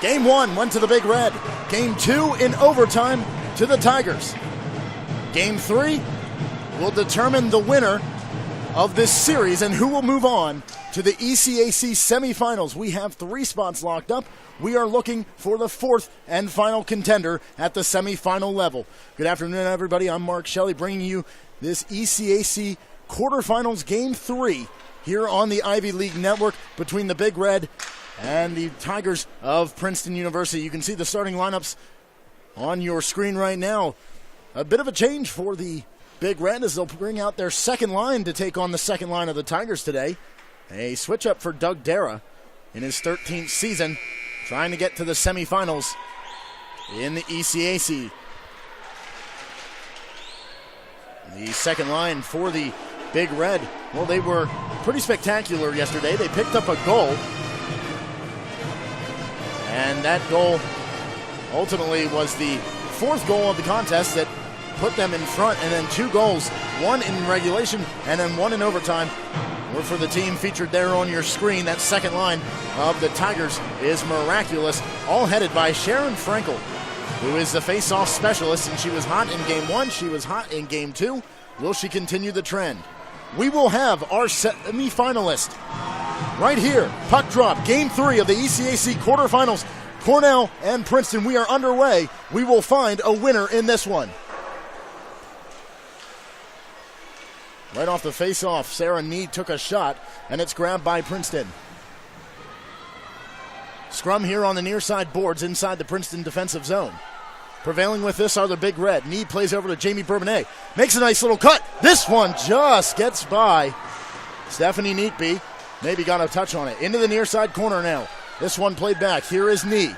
Game 1 went to the Big Red. Game 2 in overtime to the Tigers. Game 3 will determine the winner of this series and who will move on to the ECAC semifinals. We have 3 spots locked up. We are looking for the 4th and final contender at the semifinal level. Good afternoon, everybody. I'm Mark Shelley, bringing you this ECAC quarterfinals Game 3 here on the Ivy League Network between the Big Red and the Tigers of Princeton University. You can see the starting lineups on your screen right now. A bit of a change for the Big Red as they'll bring out their second line to take on the second line of the Tigers today. A switch up for Doug Dara in his 13th season, trying to get to the semifinals in the ECAC. The second line for the Big Red, well, they were pretty spectacular yesterday. They picked up a goal, and that goal ultimately was the 4th goal of the contest that put them in front, and then 2 goals, 1 in regulation and then 1 in overtime, were for the team featured there on your screen. That second line of the Tigers is miraculous, all headed by Sharon Frankel, who is the face-off specialist, and she was hot in Game 1, she was hot in Game 2. Will she continue the trend? We will have our semi-finalist right here. Puck drop, Game 3 of the ECAC quarterfinals. Cornell and Princeton, we are underway. We will find a winner in this one. Right off the face-off, Sarah Need took a shot, and it's grabbed by Princeton. Scrum here on the near side boards inside the Princeton defensive zone. Prevailing with this are the Big Red. Need plays over to Jamie Bourbonnais. Makes a nice little cut. This one just gets by Stephanie Neatby. Maybe got a touch on it. Into the near side corner now. This one played back. Here is Nee.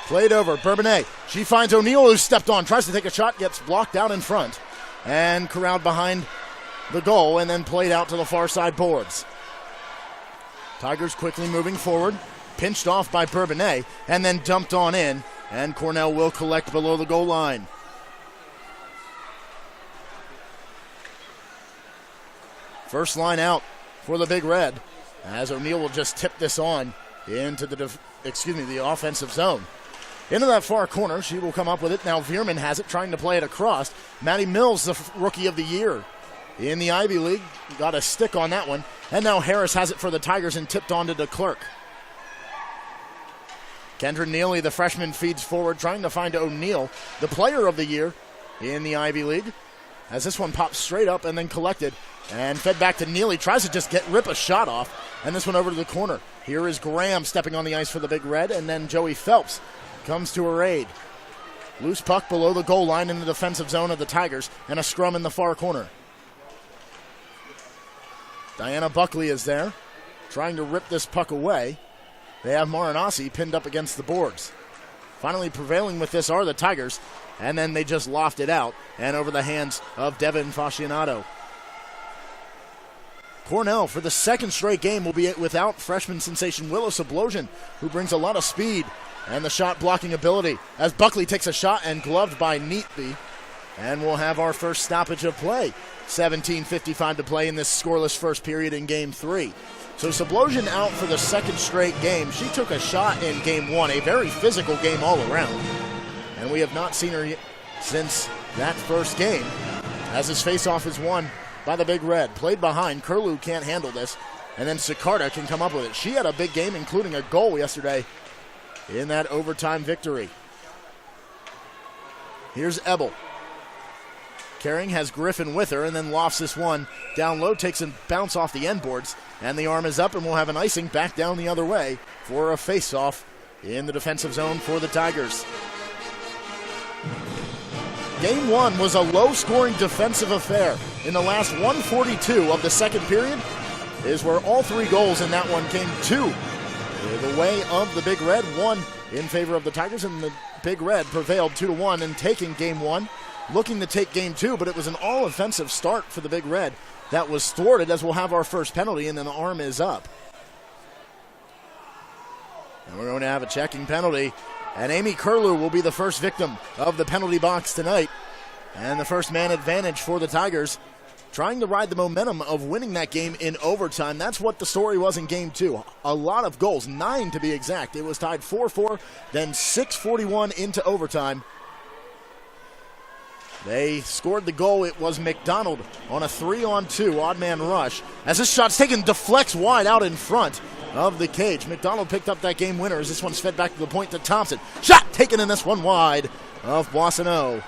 Played over. Bourbonnais. She finds O'Neill, who stepped on. Tries to take a shot. Gets blocked out in front. And corralled behind the goal and then played out to the far side boards. Tigers quickly moving forward. Pinched off by Bourbonnais and then dumped on in. And Cornell will collect below the goal line. First line out for the Big Red, as O'Neill will just tip this on into the offensive zone. Into that far corner, she will come up with it. Now Veerman has it, trying to play it across. Maddie Mills, the rookie of the year in the Ivy League, got a stick on that one. And now Harris has it for the Tigers and tipped on to DeClerc. Kendra Neely, the freshman, feeds forward, trying to find O'Neill, the player of the year in the Ivy League, as this one pops straight up and then collected and fed back to Neely. Tries to just rip a shot off, and this one over to the corner. Here is Graham stepping on the ice for the Big Red, and then Joey Phelps comes to her aid. Loose puck below the goal line in the defensive zone of the Tigers, and a scrum in the far corner. Diana Buckley is there, trying to rip this puck away. They have Marinasi pinned up against the boards. Finally prevailing with this are the Tigers, and then they just loft it out and over the hands of Devin Fascianato. Cornell, for the second straight game, will be without freshman sensation Willow Sublosion, who brings a lot of speed and the shot blocking ability, as Buckley takes a shot and gloved by Neatby. And we'll have our first stoppage of play. 17:55 to play in this scoreless first period in Game 3. So Sublosion out for the second straight game. She took a shot in Game 1, a very physical game all around. And we have not seen her since that first game, as his faceoff is won by the Big Red. Played behind, Curlew can't handle this, and then Sicarda can come up with it. She had a big game, including a goal yesterday in that overtime victory. Here's Ebel. Carrying has Griffin with her, and then lofts this one down low, takes a bounce off the end boards, and the arm is up, and we'll have an icing back down the other way for a face-off in the defensive zone for the Tigers. Game 1 was a low-scoring defensive affair. In the last 1:42 of the second period is where all 3 goals in that one came to the way of the Big Red. 1 in favor of the Tigers, and the Big Red prevailed 2-1 in taking Game 1. Looking to take Game 2, but it was an all-offensive start for the Big Red that was thwarted, as we'll have our first penalty, and then the arm is up. And we're going to have a checking penalty, and Amy Curlew will be the first victim of the penalty box tonight. And the first man advantage for the Tigers, trying to ride the momentum of winning that game in overtime. That's what the story was in Game 2. A lot of goals, 9 to be exact. It was tied 4-4, then 6:41 into overtime. They scored the goal. It was McDonald on a 3-on-2 odd man rush. As this shot's taken, deflects wide out in front of the cage. McDonald picked up that game winner as this one's fed back to the point to Thompson. Shot taken in this one wide of Boissonneau.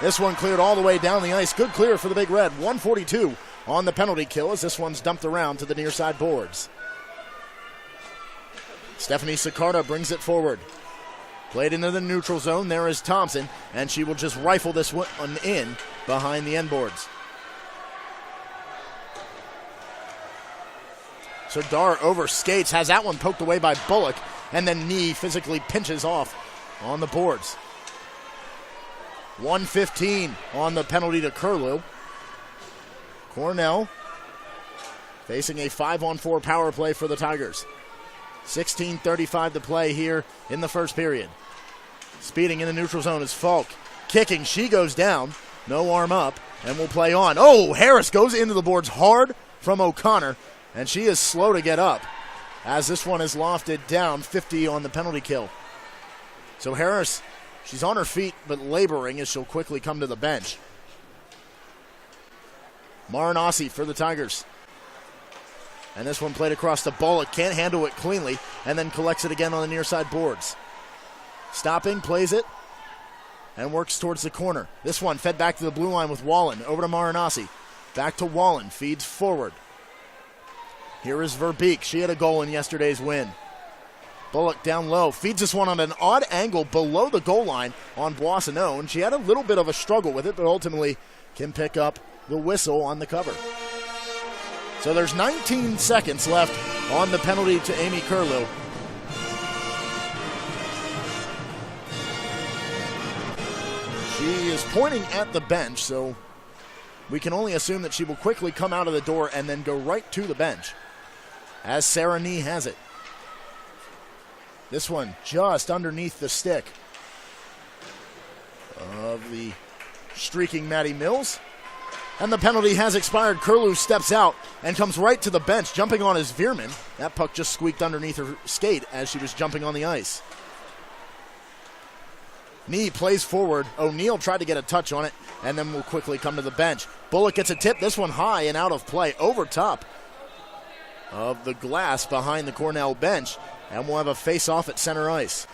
This one cleared all the way down the ice. Good clear for the Big Red. 142 on the penalty kill as this one's dumped around to the near side boards. Stephanie Sicarda brings it forward. Played into the neutral zone. There is Thompson, and she will just rifle this one in behind the end boards. So Dar over skates, has that one poked away by Bullock, and then knee physically pinches off on the boards. 1:15 on the penalty to Curlew. Cornell facing a 5-on-4 power play for the Tigers. 16:35 to play here in the first period. Speeding in the neutral zone is Falk. Kicking, she goes down. No arm up, and will play on. Oh, Harris goes into the boards hard from O'Connor, and she is slow to get up as this one is lofted down. 50 on the penalty kill. So Harris, she's on her feet but laboring as she'll quickly come to the bench. Marinassi for the Tigers. And this one played across the Bullock. Can't handle it cleanly, and then collects it again on the near side boards. Stopping, plays it, and works towards the corner. This one fed back to the blue line with Wallen. Over to Marinassi. Back to Wallen. Feeds forward. Here is Verbeek. She had a goal in yesterday's win. Bullock down low. Feeds this one on an odd angle below the goal line on Boissonneau, and she had a little bit of a struggle with it, but ultimately can pick up the whistle on the cover. So there's 19 seconds left on the penalty to Amy Curlew. She is pointing at the bench, so we can only assume that she will quickly come out of the door and then go right to the bench, as Sarah Nee has it. This one just underneath the stick of the streaking Maddie Mills. And the penalty has expired. Curlew steps out and comes right to the bench, jumping on his Veerman. That puck just squeaked underneath her skate as she was jumping on the ice. Nee plays forward. O'Neal tried to get a touch on it, and then will quickly come to the bench. Bullock gets a tip. This one high and out of play, over top of the glass behind the Cornell bench, and we'll have a face-off at center ice.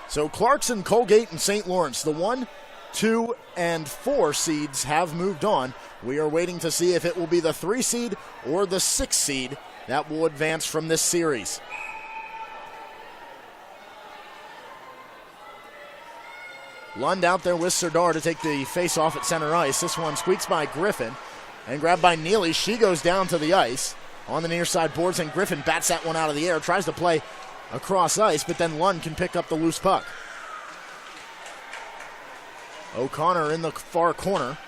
So Clarkson, Colgate, and St. Lawrence, the 1, 2, and 4 seeds have moved on. We are waiting to see if it will be the 3 seed or the 6 seed that will advance from this series. Lund out there with Serdar to take the face-off at center ice. This one squeaks by Griffin and grabbed by Neely. She goes down to the ice on the near side boards, and Griffin bats that one out of the air, tries to play across ice, but then Lund can pick up the loose puck. O'Connor in the far corner,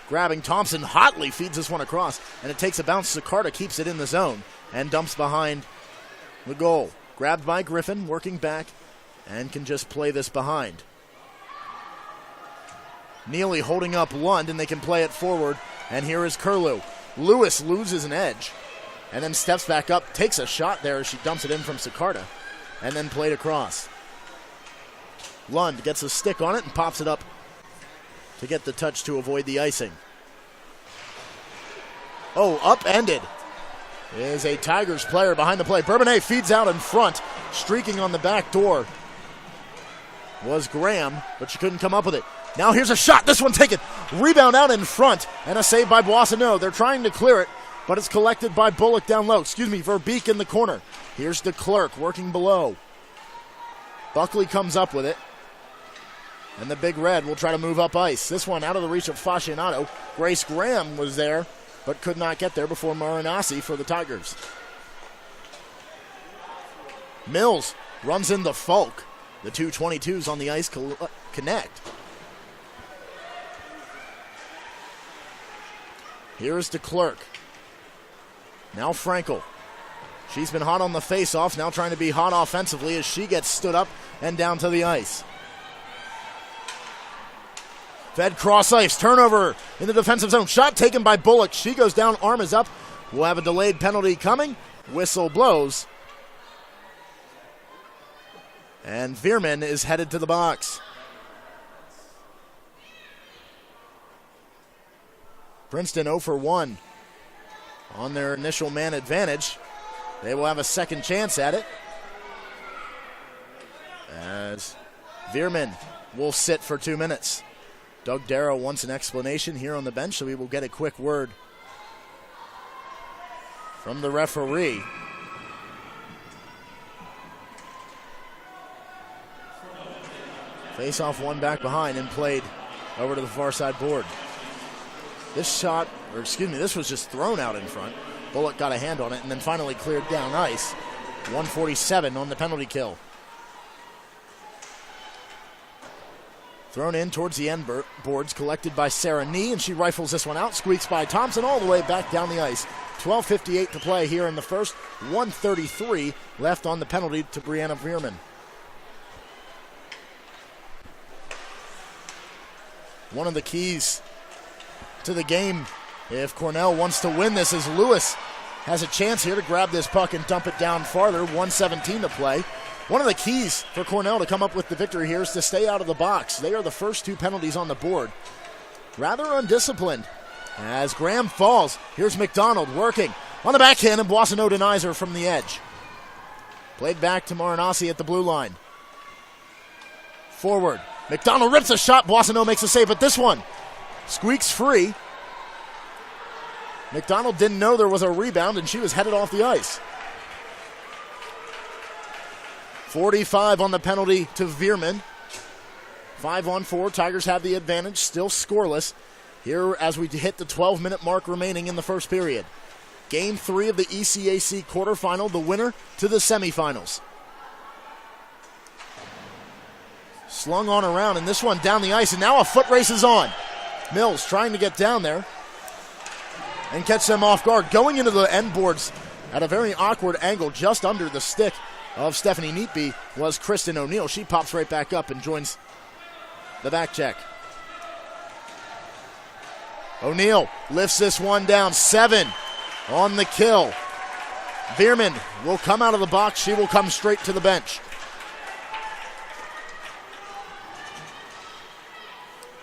grabbing Thompson, hotly feeds this one across, and it takes a bounce. Sicarda keeps it in the zone and dumps behind the goal. Grabbed by Griffin, working back, and can just play this behind. Neely holding up Lund, and they can play it forward, and here is Curlew. Lewis loses an edge, and then steps back up, takes a shot there as she dumps it in from Sicarda, and then played across. Lund gets a stick on it and pops it up to get the touch to avoid the icing. Oh, upended is a Tigers player behind the play. Bourbonnais feeds out in front, streaking on the back door was Graham, but she couldn't come up with it. Now here's a shot. This one taken. Rebound out in front, and a save by Boissonneau. They're trying to clear it, but it's collected by Bullock down low. Verbeek in the corner. Here's DeClerc working below. Buckley comes up with it, and the Big Red will try to move up ice. This one out of the reach of Fascinato. Grace Graham was there, but could not get there before Marinassi for the Tigers. Mills runs into Falk. The two 22s on the ice connect. Here is DeClerc. Now Frankel. She's been hot on the face-off, now trying to be hot offensively as she gets stood up and down to the ice. Fed cross ice, turnover in the defensive zone. Shot taken by Bullock. She goes down, arm is up. We'll have a delayed penalty coming. Whistle blows. And Veerman is headed to the box. Princeton 0 for 1 on their initial man advantage. They will have a second chance at it, as Veerman will sit for 2 minutes. Doug Darrow wants an explanation here on the bench, so we will get a quick word from the referee. Face-off one back behind and played over to the far side board. This was just thrown out in front. Bullock got a hand on it and then finally cleared down ice. 147 on the penalty kill. Thrown in towards the end boards, collected by Sarah Nee, and she rifles this one out. Squeaks by Thompson all the way back down the ice. 12:58 to play here in the first. 1:33 left on the penalty to Brianna Veerman. One of the keys to the game, if Cornell wants to win this, is Lewis has a chance here to grab this puck and dump it down farther. 1:17 to play. One of the keys for Cornell to come up with the victory here is to stay out of the box. They are the first 2 penalties on the board. Rather undisciplined. As Graham falls, here's McDonald working on the backhand, and Boissonneau denies her from the edge. Played back to Marinasi at the blue line. Forward. McDonald rips a shot. Boissonneau makes a save, but this one squeaks free. McDonald didn't know there was a rebound, and she was headed off the ice. 45 on the penalty to Veerman. 5-on-4. Tigers have the advantage, still scoreless here as we hit the 12-minute mark remaining in the first period. Game 3 of the ECAC quarterfinal, the winner to the semifinals. Slung on around, and this one down the ice, and now a foot race is on. Mills trying to get down there and catch them off guard. Going into the end boards at a very awkward angle just under the stick of Stephanie Neatby was Kristen O'Neill. She pops right back up and joins the back check. O'Neill lifts this one down. 7 on the kill. Veerman will come out of the box. She will come straight to the bench.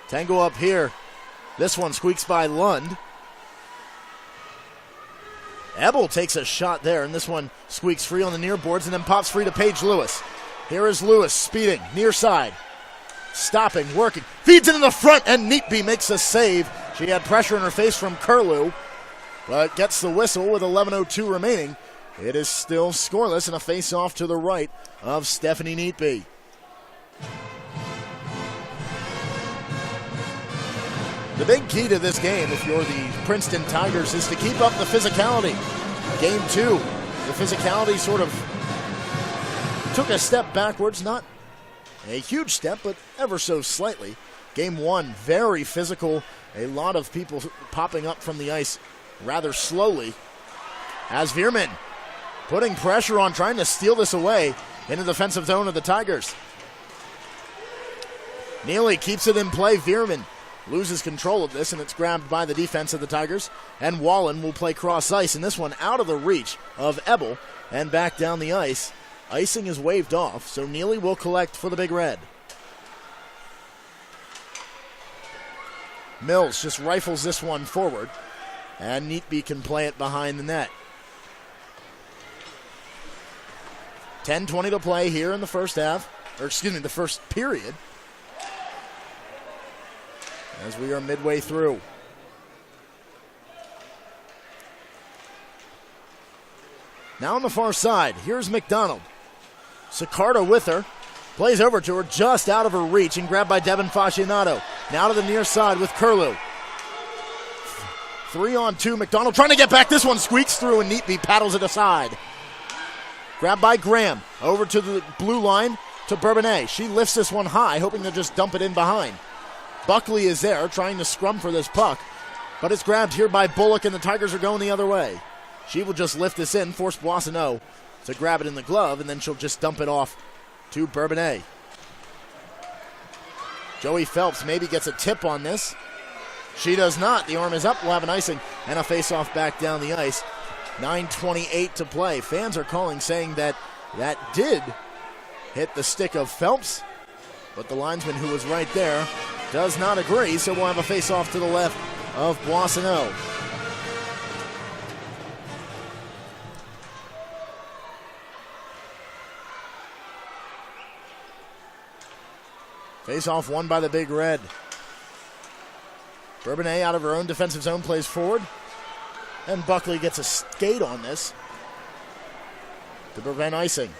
Tango up here. This one squeaks by Lund. Ebel takes a shot there, and this one squeaks free on the near boards and then pops free to Paige Lewis. Here is Lewis speeding, near side. Stopping, working, feeds it in the front, and Neatby makes a save. She had pressure in her face from Curlew, but gets the whistle with 11:02 remaining. It is still scoreless, and a face-off to the right of Stephanie Neatby. The big key to this game, if you're the Princeton Tigers, is to keep up the physicality. Game 2, the physicality sort of took a step backwards, not a huge step, but ever so slightly. Game 1, very physical. A lot of people popping up from the ice rather slowly. As Veerman putting pressure on, trying to steal this away in the defensive zone of the Tigers. Neely keeps it in play. Veerman loses control of this, and it's grabbed by the defense of the Tigers. And Wallen will play cross ice, and this one out of the reach of Ebel and back down the ice. Icing is waved off, so Neely will collect for the Big Red. Mills just rifles this one forward, and Neatby can play it behind the net. 10:20 to play here in the first half, the first period, as we are midway through. Now on the far side, here's McDonald. Sicardo with her, plays over to her, just out of her reach, and grabbed by Devin Fascinato. Now to the near side with Curlew. 3-on-2, McDonald trying to get back. This one squeaks through, and Neatby paddles it aside. Grabbed by Graham, over to the blue line to Bourbonnais. She lifts this one high, hoping to just dump it in behind. Buckley is there, trying to scrum for this puck, but it's grabbed here by Bullock, and the Tigers are going the other way. She will just lift this in, force Boissonneau to grab it in the glove, and then she'll just dump it off to Bourbonnais. Joey Phelps maybe gets a tip on this. She does not. The arm is up. We'll have an icing and a face-off back down the ice. 9:28 to play. Fans are calling, saying that did hit the stick of Phelps, but the linesman, who was right there, does not agree, so we'll have a face-off to the left of Boissonneau. Face-off won by the Big Red. Bourbonnais out of her own defensive zone plays forward. And Buckley gets a skate on this to prevent icing.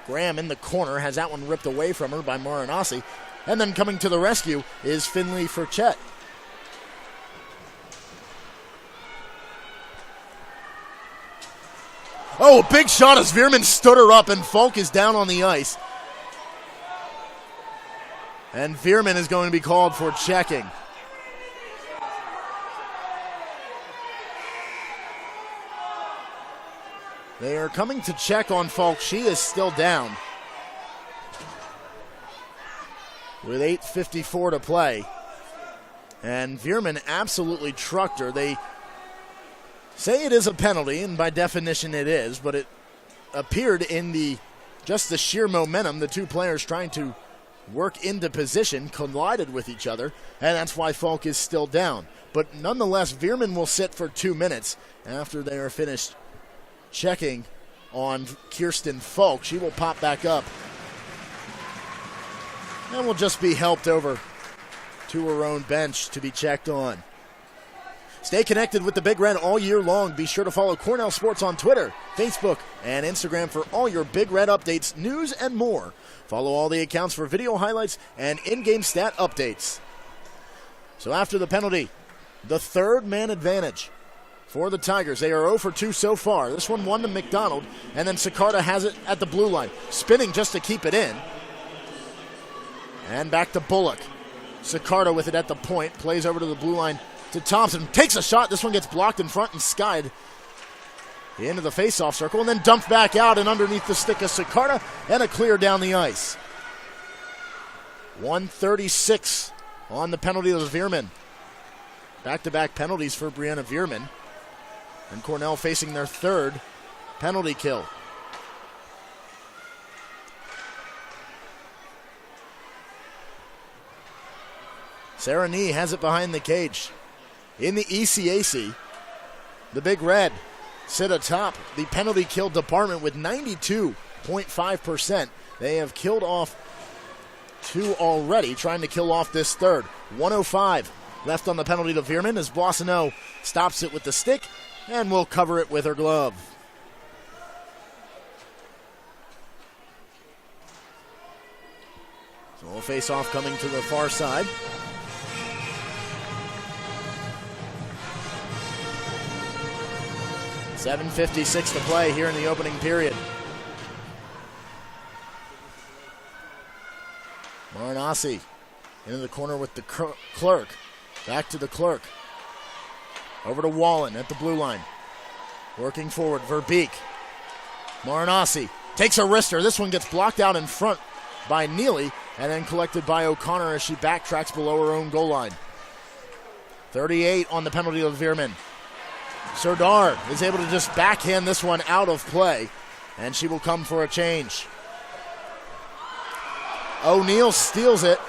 Graham in the corner has that one ripped away from her by Marinassi. And then coming to the rescue is Finley Furchett. Oh, a big shot as Veerman stood her up, and Falk is down on the ice. And Veerman is going to be called for checking. They are coming to check on Falk. She is still down with 8:54 to play. And Veerman absolutely trucked her. They say it is a penalty, and by definition it is, but it appeared in just the sheer momentum, the two players trying to work into position collided with each other, and that's why Falk is still down. But nonetheless, Veerman will sit for 2 minutes after they are finished checking on Kirsten Falk. She will pop back up and will just be helped over to her own bench to be checked on. Stay connected with the Big Red all year long. Be sure to follow Cornell Sports on Twitter, Facebook, and Instagram for all your Big Red updates, news, and more. Follow all the accounts for video highlights and in-game stat updates. So after the penalty, the third man advantage for the Tigers. They are 0 for 2 so far. This one won to McDonald, and then Sicarda has it at the blue line, spinning just to keep it in. And back to Bullock. Sicarda with it at the point, plays over to the blue line to Thompson, takes a shot. This one gets blocked in front and skied into the face-off circle, and then dumped back out and underneath the stick of Sicarda, and a clear down the ice. 1:36 on the penalty of Veerman. Back-to-back penalties for Brianna Veerman. And Cornell facing their third penalty kill. Sarah Nee has it behind the cage. In the ECAC, the Big Red sit atop the penalty kill department with 92.5%. They have killed off 2 already, trying to kill off this third. 1:05 left on the penalty to Veerman as Boissonneau stops it with the stick and will cover it with her glove. So we'll face off coming to the far side. .756 to play here in the opening period. Marinassi into the corner with the clerk. Back to the clerk. Over to Wallen at the blue line. Working forward, Verbeek. Marinassi takes a wrister. This one gets blocked out in front by Neely and then collected by O'Connor as she backtracks below her own goal line. 38 on the penalty of Veerman. Serdar is able to just backhand this one out of play, and she will come for a change. O'Neal steals it,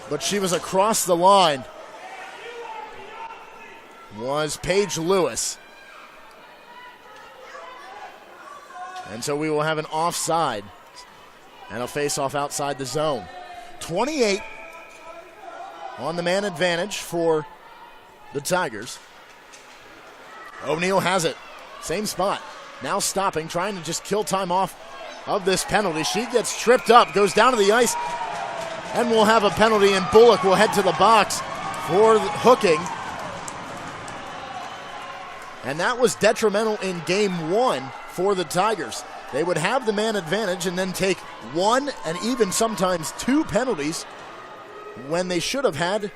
but she was across the line. Was Paige Lewis. And so we will have an offside and a face-off outside the zone. 28 on the man advantage for the Tigers. O'Neal has it. Same spot. Now stopping, trying to just kill time off of this penalty. She gets tripped up, goes down to the ice, and we'll have a penalty, and Bullock will head to the box for hooking. And that was detrimental in game 1 for the Tigers. They would have the man advantage and then take 1 and even sometimes 2 penalties when they should have had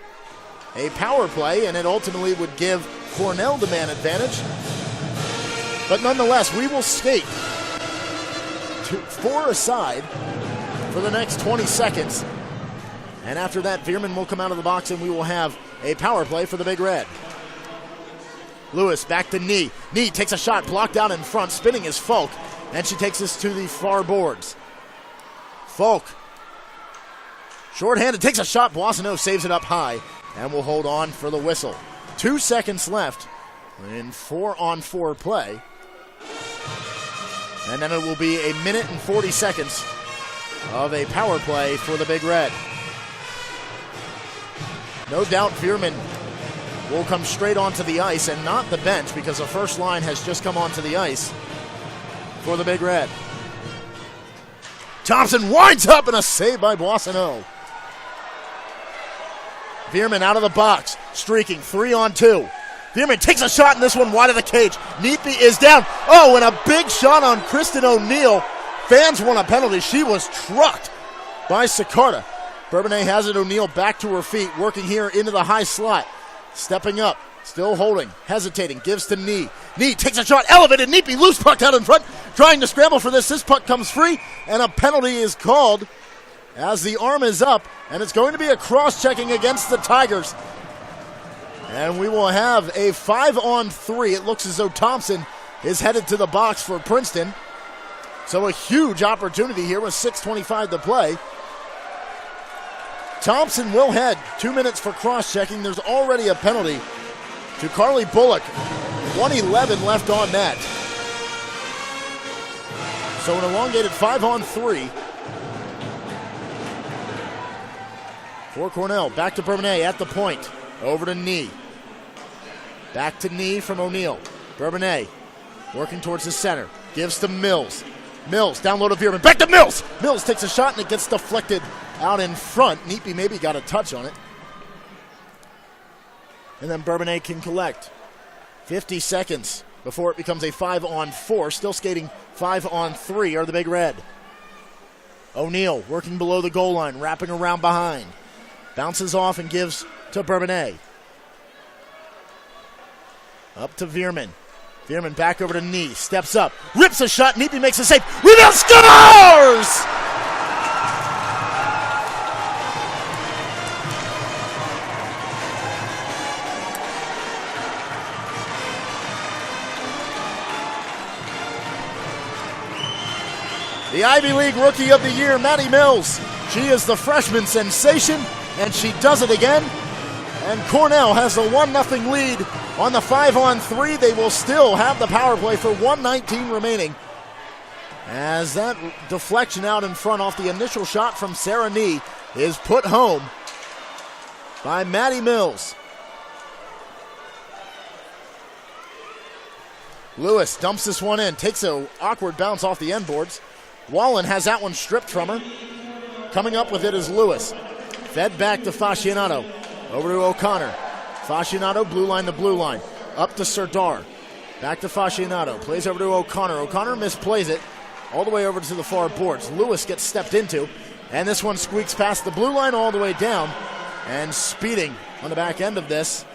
a power play, and it ultimately would give Cornell the man advantage. But nonetheless, we will skate 4 aside for the next 20 seconds And after that, Veerman will come out of the box and we will have a power play for the Big Red. Lewis back to Knee. Knee takes a shot, blocked out in front, spinning is Falk, and she takes us to the far boards. Falk, shorthanded, takes a shot, Boissonneau saves it up high, and will hold on for the whistle. 2 seconds left in 4-on-4 play. And then it will be 1 minute and 40 seconds of a power play for the Big Red. No doubt Veerman will come straight onto the ice and not the bench because the first line has just come onto the ice for the Big Red. Thompson winds up and a save by Boissonneau. Veerman out of the box, streaking 3-on-2. Veerman takes a shot in this one wide of the cage. Neepy is down. Oh, and a big shot on Kristen O'Neill. Fans won a penalty. She was trucked by Sicarda. Bourbonnais has it. O'Neill back to her feet, working here into the high slot. Stepping up, still holding, hesitating, gives to Knee. Knee takes a shot, elevated, Neepy, loose puck out in front, trying to scramble for this. This puck comes free, and a penalty is called as the arm is up, and it's going to be a cross-checking against the Tigers. And we will have a 5-on-3. It looks as though Thompson is headed to the box for Princeton. So a huge opportunity here with 6:25 to play. Thompson will head 2 minutes for cross-checking. There's already a penalty to Carly Bullock. 1:11 left on that. So an elongated 5-on-3 for Cornell. Back to Bourbonnais at the point. Over to Knee. Back to Knee from O'Neill. Bourbonnais working towards the center. Gives to Mills. Mills down low to Veerman. Back to Mills. Mills takes a shot and it gets deflected out in front. Neepy maybe got a touch on it. And then Bourbonnais can collect. 50 seconds before it becomes a 5-on-4. Still skating 5-on-3 are the Big Red. O'Neill working below the goal line, wrapping around behind. Bounces off and gives to Bourbonnais. Up to Veerman. Veerman back over to Knee. Steps up. Rips a shot. Neepy makes a save. Rebound scores! The Ivy League Rookie of the Year, Maddie Mills. She is the freshman sensation, and she does it again. And Cornell has a 1-0 lead on the 5-on-3. They will still have the power play for 1:19 remaining. As that deflection out in front off the initial shot from Sarah Knee is put home by Maddie Mills. Lewis dumps this one in, takes an awkward bounce off the end boards. Wallen has that one stripped from her. Coming up with it is Lewis. Fed back to Fascianato. Over to O'Connor. Fascianato, blue line to blue line. Up to Serdar. Back to Fascianato. Plays over to O'Connor. O'Connor misplays it all the way over to the far boards. Lewis gets stepped into. And this one squeaks past the blue line all the way down. And speeding on the back end of this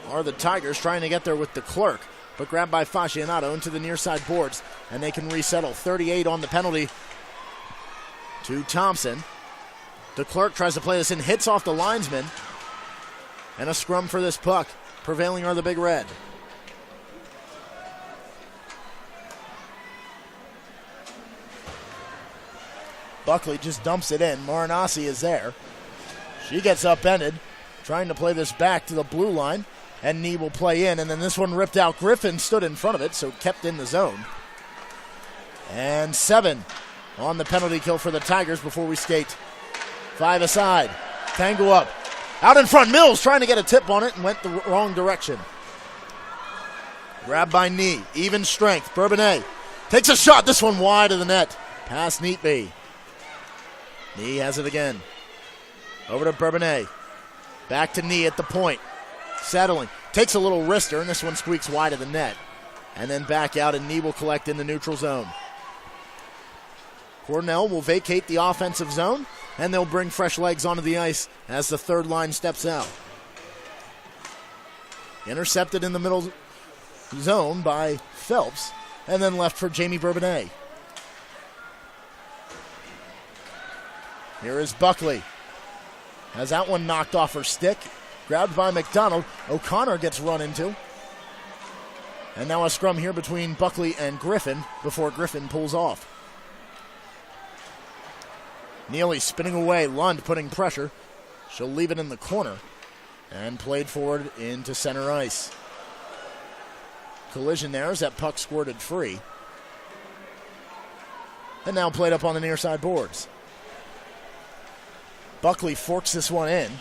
are the Tigers trying to get there with the clerk. But grabbed by Fascianato into the near side boards. And they can resettle. 38 on the penalty to Thompson. DeClerc tries to play this in, hits off the linesman. And a scrum for this puck. Prevailing are the Big Red. Buckley just dumps it in. Marinassi is there. She gets upended, trying to play this back to the blue line. And Knee will play in, and then this one ripped out. Griffin stood in front of it, so kept in the zone. And 7 on the penalty kill for the Tigers before we skate 5 aside. Tango up. Out in front, Mills trying to get a tip on it and went the wrong direction. Grabbed by Knee. Even strength. Bourbonnais takes a shot. This one wide of the net. Past Neatby. Knee has it again. Over to Bourbonnais. Back to Knee at the point. Settling. Takes a little wrister, and this one squeaks wide of the net. And then back out, and Knee will collect in the neutral zone. Cornell will vacate the offensive zone, and they'll bring fresh legs onto the ice as the third line steps out. Intercepted in the middle zone by Phelps, and then left for Jamie Bourbonnais. Here is Buckley. Has that one knocked off her stick. Grabbed by McDonald. O'Connor gets run into. And now a scrum here between Buckley and Griffin before Griffin pulls off. Neely spinning away. Lund putting pressure. She'll leave it in the corner. And played forward into center ice. Collision there as that puck squirted free. And now played up on the near side boards. Buckley forks this one in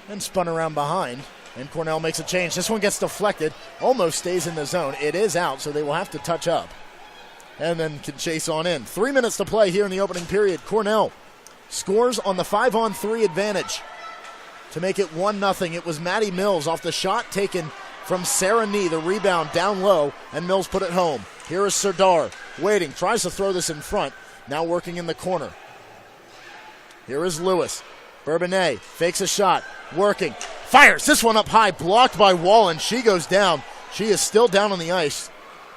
and spun around behind. And Cornell makes a change. This one gets deflected. Almost stays in the zone. It is out, so they will have to touch up. And then can chase on in. 3 minutes to play here in the opening period. Cornell scores on the 5-on-3 advantage to make it 1-0. It was Maddie Mills off the shot taken from Sarah Nee. The rebound down low, and Mills put it home. Here is Serdar waiting. Tries to throw this in front. Now working in the corner. Here is Lewis. Bourbonnais fakes a shot. Working. Fires this one up high. Blocked by Wallen. She goes down. She is still down on the ice.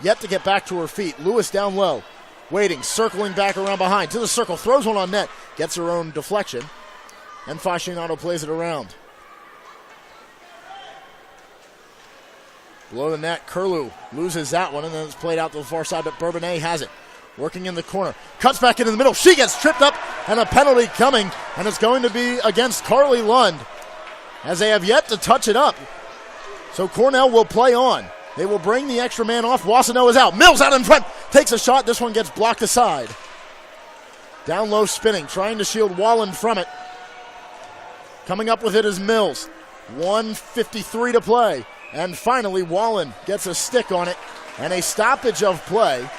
Yet to get back to her feet. Lewis down low. Waiting. Circling back around behind. To the circle. Throws one on net. Gets her own deflection. And Fascinato plays it around. Below the net, Curlew loses that one, and then it's played out to the far side, but Bourbonnais has it. Working in the corner. Cuts back into the middle. She gets tripped up, and a penalty coming, and it's going to be against Carly Lund, as they have yet to touch it up. So Cornell will play on. They will bring the extra man off. Wasano is out. Mills out in front. Takes a shot. This one gets blocked aside. Down low spinning, trying to shield Wallen from it. Coming up with it is Mills. 1:53 to play. And finally, Wallen gets a stick on it and a stoppage of play.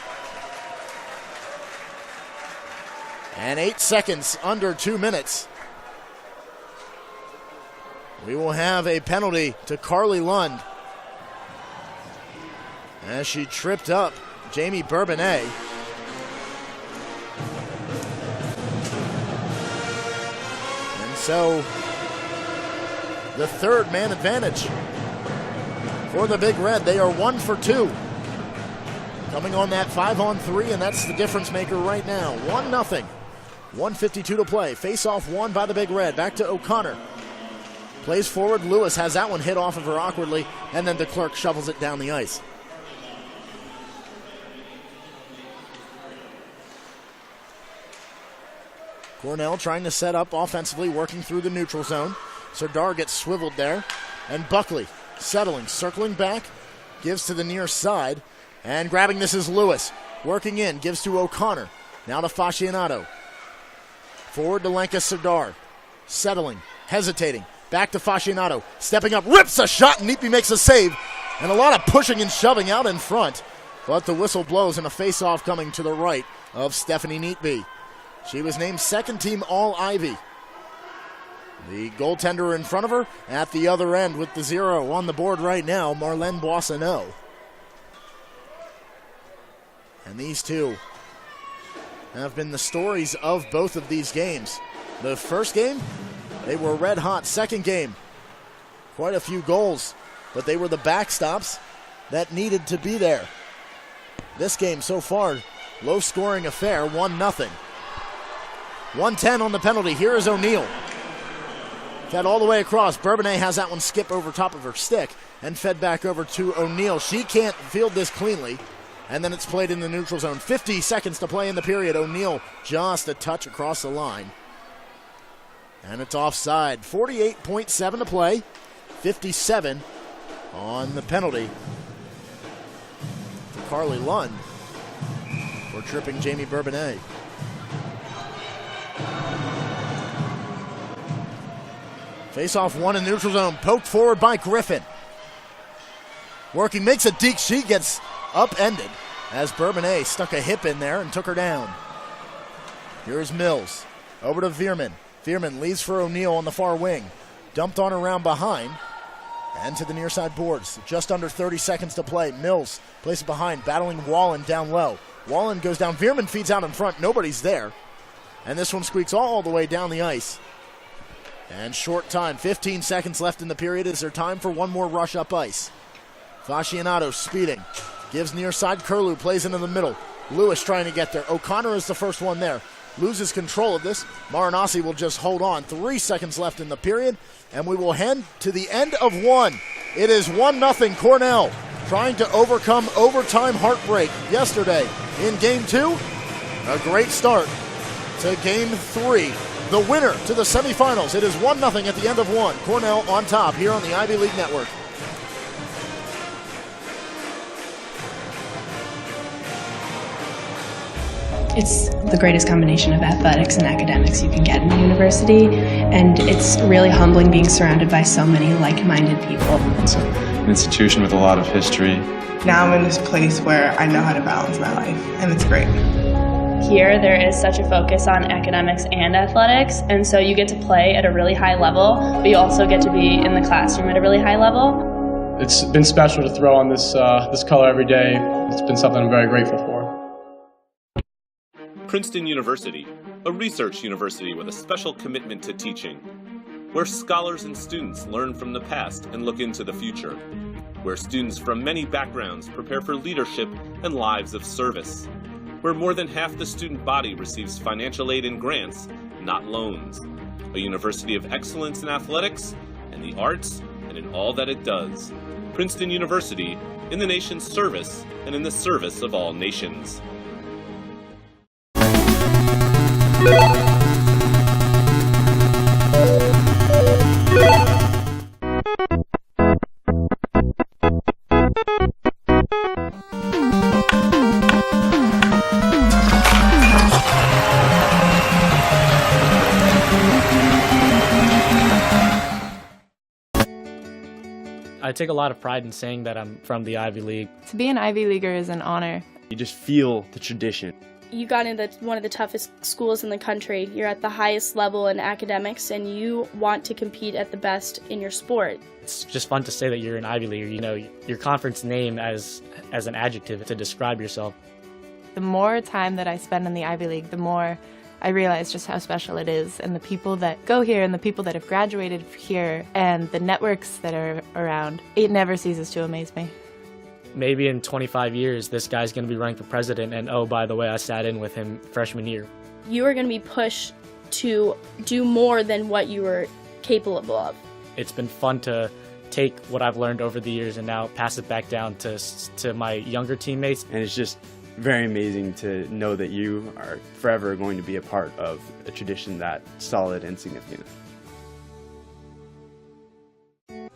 And 8 seconds under 2 minutes. We will have a penalty to Carly Lund as she tripped up Jamie Bourbonnais. And so the third man advantage for the Big Red. They are 1 for 2. Coming on that 5-on-3, and that's the difference maker right now. 1-0. 1:52 to play. Face-off won by the Big Red. Back to O'Connor. Plays forward. Lewis has that one hit off of her awkwardly, and then DeClercq shovels it down the ice. Cornell trying to set up offensively, working through the neutral zone. Serdar gets swiveled there, and Buckley settling, circling back, gives to the near side, and grabbing this is Lewis. Working in, gives to O'Connor. Now to Fascinato. Forward to Lenka Serdar. Settling, hesitating. Back to Fascinato. Stepping up, rips a shot, and Neepy makes a save. And a lot of pushing and shoving out in front. But the whistle blows, and a face-off coming to the right of Stephanie Neatby. She was named second team All-Ivy. The goaltender in front of her at the other end with the 0 on the board right now, Marlene Boissonneau. And these two have been the stories of both of these games. The first game, they were red hot. Second game, quite a few goals, but they were the backstops that needed to be there. This game so far, low-scoring affair, 1-0. 1:10 on the penalty. Here is O'Neill. Fed all the way across. Bourbonnais has that one skip over top of her stick and fed back over to O'Neill. She can't field this cleanly. And then it's played in the neutral zone. 50 seconds to play in the period. O'Neill just a touch across the line. And it's offside. 48.7 to play. 57 on the penalty to Carly Lund for tripping Jamie Bourbonnais. Face-off one in neutral zone. Poked forward by Griffin. Working, makes a deke. She gets upended as Bourbonnais stuck a hip in there and took her down. Here's Mills. Over to Veerman. Veerman leaves for O'Neill on the far wing. Dumped on around behind. And to the near side boards. Just under 30 seconds to play. Mills places it behind, battling Wallen down low. Wallen goes down. Veerman feeds out in front. Nobody's there. And this one squeaks all the way down the ice. And short time. 15 seconds left in the period. Is there time for one more rush up ice? Fascinato speeding. Gives near side. Curlew plays into the middle. Lewis trying to get there. O'Connor is the first one there. loses control of this. Marinasi will just hold on. 3 seconds left in the period, and we will head to the end of one. It is 1-0 Cornell, trying to overcome overtime heartbreak yesterday in Game 2. A great start to Game 3. The winner to the semifinals. It is 1-0 at the end of one. Cornell on top here on the Ivy League Network. It's the greatest combination of athletics and academics you can get in a university, and it's really humbling being surrounded by so many like-minded people. It's an institution with a lot of history. Now I'm in this place where I know how to balance my life, and it's great. Here there is such a focus on academics and athletics, and so you get to play at a really high level, but you also get to be in the classroom at a really high level. It's been special to throw on this color every day. It's been something I'm very grateful for. Princeton University, a research university with a special commitment to teaching, where scholars and students learn from the past and look into the future, where students from many backgrounds prepare for leadership and lives of service, where more than half the student body receives financial aid and grants, not loans, a university of excellence in athletics and the arts and in all that it does. Princeton University, in the nation's service and in the service of all nations. I take a lot of pride in saying that I'm from the Ivy League. To be an Ivy Leaguer is an honor. You just feel the tradition. You got into one of the toughest schools in the country. You're at the highest level in academics, and you want to compete at the best in your sport. It's just fun to say that you're an Ivy Leaguer. You know, your conference name as an adjective to describe yourself. The more time that I spend in the Ivy League, the more I realize just how special it is, and the people that go here and the people that have graduated here and the networks that are around. It never ceases to amaze me. Maybe in 25 years, this guy's going to be running for president, and oh, by the way, I sat in with him freshman year. You are going to be pushed to do more than what you were capable of. It's been fun to take what I've learned over the years and now pass it back down to my younger teammates. And it's just very amazing to know that you are forever going to be a part of a tradition that solid and significant.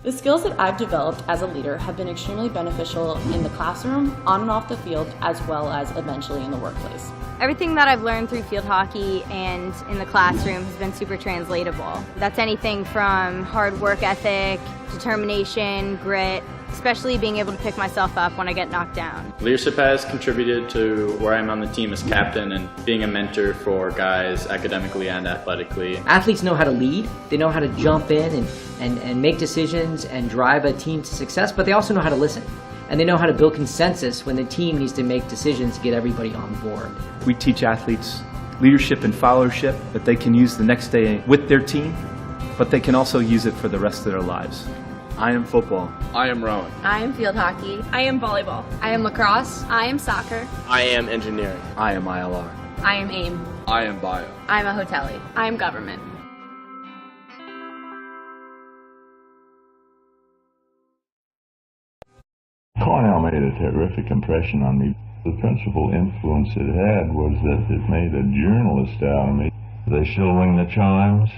The skills that I've developed as a leader have been extremely beneficial in the classroom, on and off the field, as well as eventually in the workplace. Everything that I've learned through field hockey and in the classroom has been super translatable. That's anything from hard work ethic, determination, grit, especially being able to pick myself up when I get knocked down. Leadership has contributed to where I am on the team as captain and being a mentor for guys academically and athletically. Athletes know how to lead, they know how to jump in and make decisions and drive a team to success, but they also know how to listen. And they know how to build consensus when the team needs to make decisions to get everybody on board. We teach athletes leadership and followership that they can use the next day with their team, but they can also use it for the rest of their lives. I am football. I am rowing. I am field hockey. I am volleyball. I am lacrosse. I am soccer. I am engineering. I am ILR. I am AIM. I am bio. I am a hotelier. I am government. Cornell made a terrific impression on me. The principal influence it had was that it made a journalist out of me. They still ring the chimes.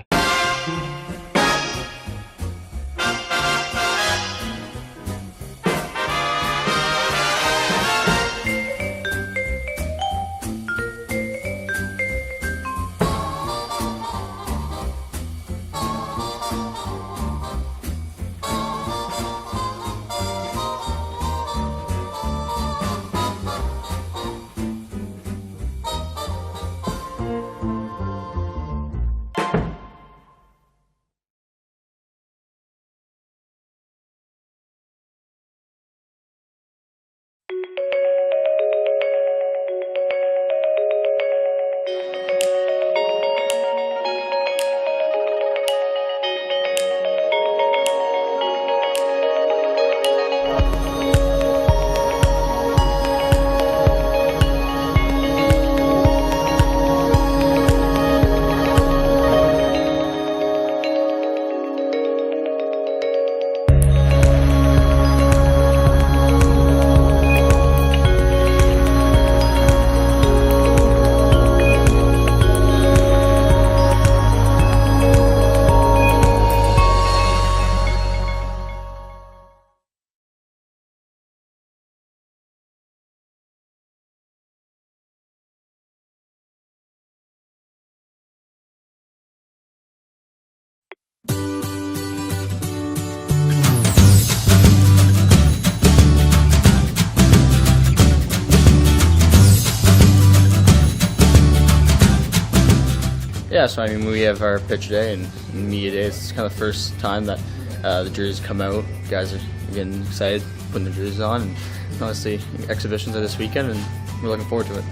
Yeah, so I mean, we have our pitch day and media day. It's kind of the first time that the jerseys come out. Guys are getting excited, putting their jerseys on, and honestly, exhibitions are this weekend, and we're looking forward to it.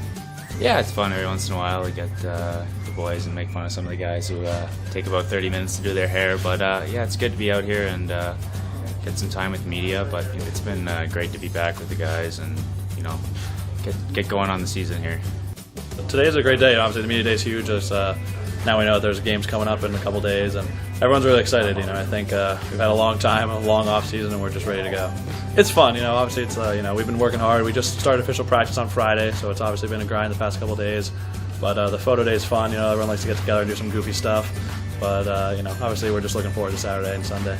Yeah, it's fun every once in a while. We get the boys and make fun of some of the guys who take about 30 minutes to do their hair. But yeah, it's good to be out here and get some time with media. But it's been great to be back with the guys and get going on the season here. Today's a great day. Obviously, the media day is huge. Just, now we know that there's games coming up in a couple days, and everyone's really excited. I think we've had a long time, a long off season, and we're just ready to go. It's fun. Obviously, it's we've been working hard. We just started official practice on Friday, so it's obviously been a grind the past couple days. But the photo day is fun. Everyone likes to get together and do some goofy stuff. But obviously, we're just looking forward to Saturday and Sunday.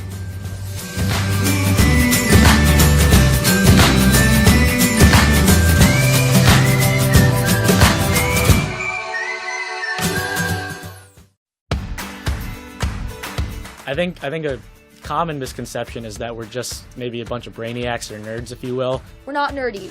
I think a common misconception is that we're just maybe a bunch of brainiacs or nerds, if you will. We're not nerdy.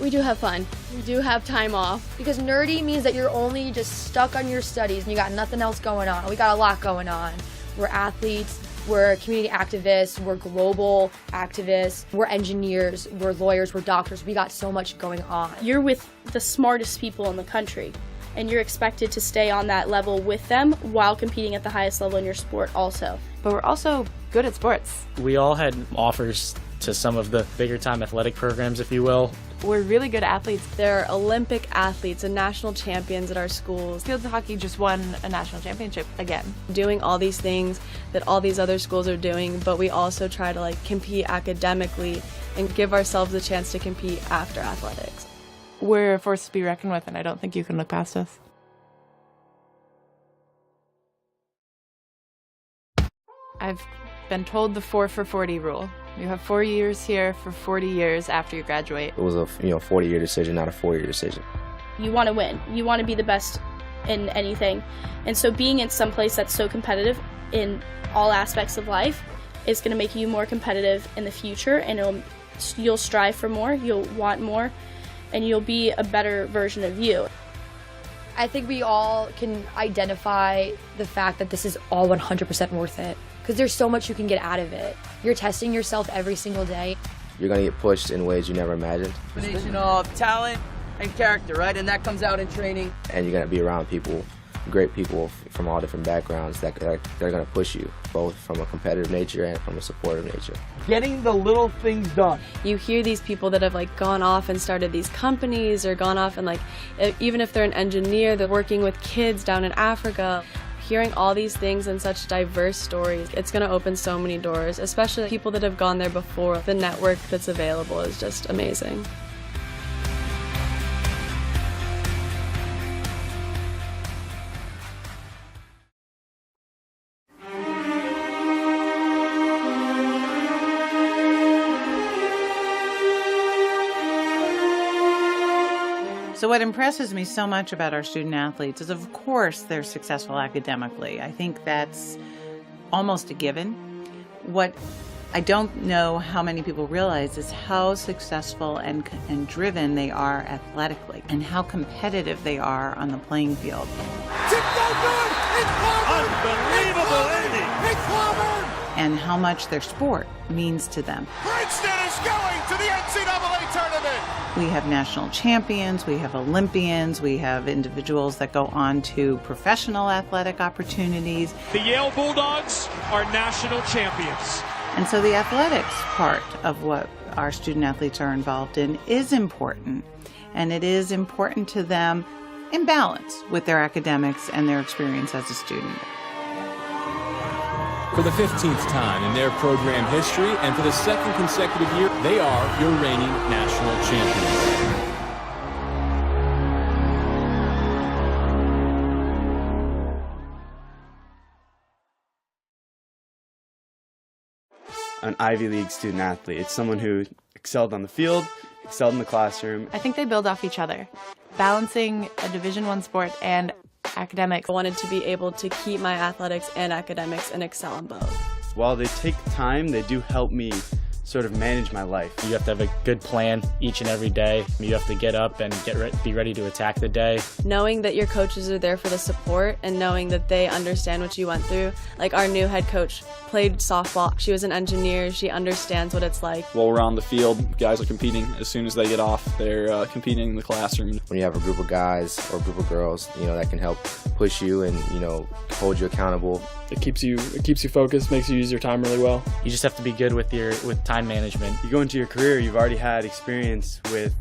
We do have fun. We do have time off. Because nerdy means that you're only just stuck on your studies and you got nothing else going on. We got a lot going on. We're athletes, we're community activists, we're global activists, we're engineers, we're lawyers, we're doctors. We got so much going on. You're with the smartest people in the country, and you're expected to stay on that level with them while competing at the highest level in your sport also. But we're also good at sports. We all had offers to some of the bigger time athletic programs, if you will. We're really good athletes. They're Olympic athletes and national champions at our schools. Field hockey just won a national championship again. Doing all these things that all these other schools are doing, but we also try to compete academically and give ourselves a chance to compete after athletics. We're a force to be reckoned with, and I don't think you can look past us. I've been told the 4 for 40 rule. You have 4 years here for 40 years after you graduate. It was a 40-year decision, not a 4-year decision. You want to win. You want to be the best in anything. And so being in some place that's so competitive in all aspects of life is going to make you more competitive in the future, and you'll strive for more, you'll want more, and you'll be a better version of you. I think we all can identify the fact that this is all 100% worth it. Because there's so much you can get out of it. You're testing yourself every single day. You're going to get pushed in ways you never imagined. Combination of talent and character, right? And that comes out in training. And you're going to be around people, great people from all different backgrounds that they're going to push you, both from a competitive nature and from a supportive nature. Getting the little things done. You hear these people that have gone off and started these companies or gone off and even if they're an engineer, they're working with kids down in Africa. Hearing all these things and such diverse stories, it's going to open so many doors, especially people that have gone there before. The network that's available is just amazing. So what impresses me so much about our student athletes is, of course, they're successful academically. I think that's almost a given. What I don't know how many people realize is how successful and driven they are athletically and how competitive they are on the playing field. Unbelievable ending! It's clobbered! And how much their sport means to them. Princeton is going to the NCAA tournament! We have national champions, we have Olympians, we have individuals that go on to professional athletic opportunities. The Yale Bulldogs are national champions. And so the athletics part of what our student athletes are involved in is important. And it is important to them in balance with their academics and their experience as a student. For the 15th time in their program history, and for the second consecutive year, they are your reigning national champions. An Ivy League student athlete. It's someone who excelled on the field, excelled in the classroom. I think they build off each other. Balancing a Division I sport and academics. I wanted to be able to keep my athletics and academics and excel in both. While they take time, they do help me sort of manage my life. You have to have a good plan each and every day. You have to get up and be ready to attack the day. Knowing that your coaches are there for the support and knowing that they understand what you went through. Like our new head coach played softball. She was an engineer. She understands what it's like. While we're on the field, guys are competing. As soon as they get off, they're competing in the classroom. When you have a group of guys or a group of girls, that can help push you and, hold you accountable. It keeps you focused, makes you use your time really well. You just have to be good with time management. You go into your career, you've already had experience with,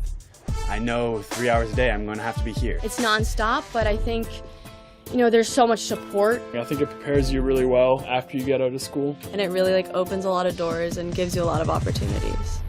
I know 3 hours a day I'm going to have to be here. It's nonstop, but I think, there's so much support. I think it prepares you really well after you get out of school. And it really opens a lot of doors and gives you a lot of opportunities.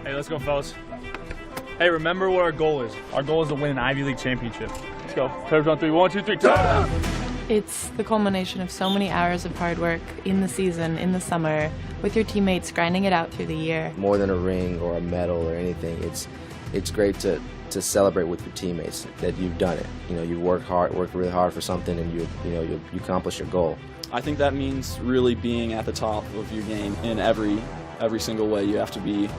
Let's go, fellas. Hey, remember what our goal is. Our goal is to win an Ivy League championship. Let's go. Players on 3. 1, 2, 3. Turn! It's the culmination of so many hours of hard work in the season, in the summer, with your teammates grinding it out through the year. More than a ring or a medal or anything, it's great to celebrate with your teammates that you've done it. You worked really hard for something, and you accomplish your goal. I think that means really being at the top of your game in every single way. You have to be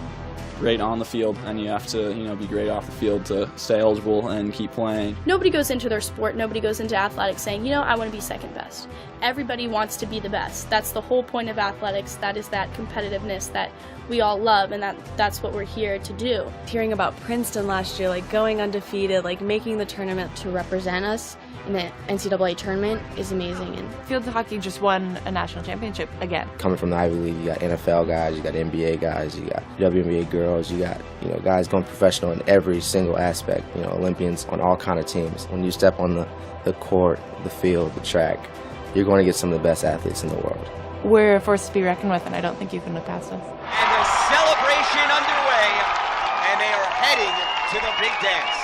great on the field, and you have to be great off the field to stay eligible and keep playing. Nobody goes into their sport, nobody goes into athletics saying, I want to be second best. Everybody wants to be the best. That's the whole point of athletics. That is that competitiveness that we all love, and that's what we're here to do. Hearing about Princeton last year, going undefeated, making the tournament To represent us in the NCAA tournament is amazing. And field hockey just won a national championship again. Coming from the Ivy League, you got NFL guys, you got NBA guys, you got WNBA girls, you got guys going professional in every single aspect. Olympians on all kind of teams. When you step on the court, the field, the track, you're going to get some of the best athletes in the world. We're a force to be reckoned with, and I don't think you can look past us. And the celebration underway, and they are heading to the big dance.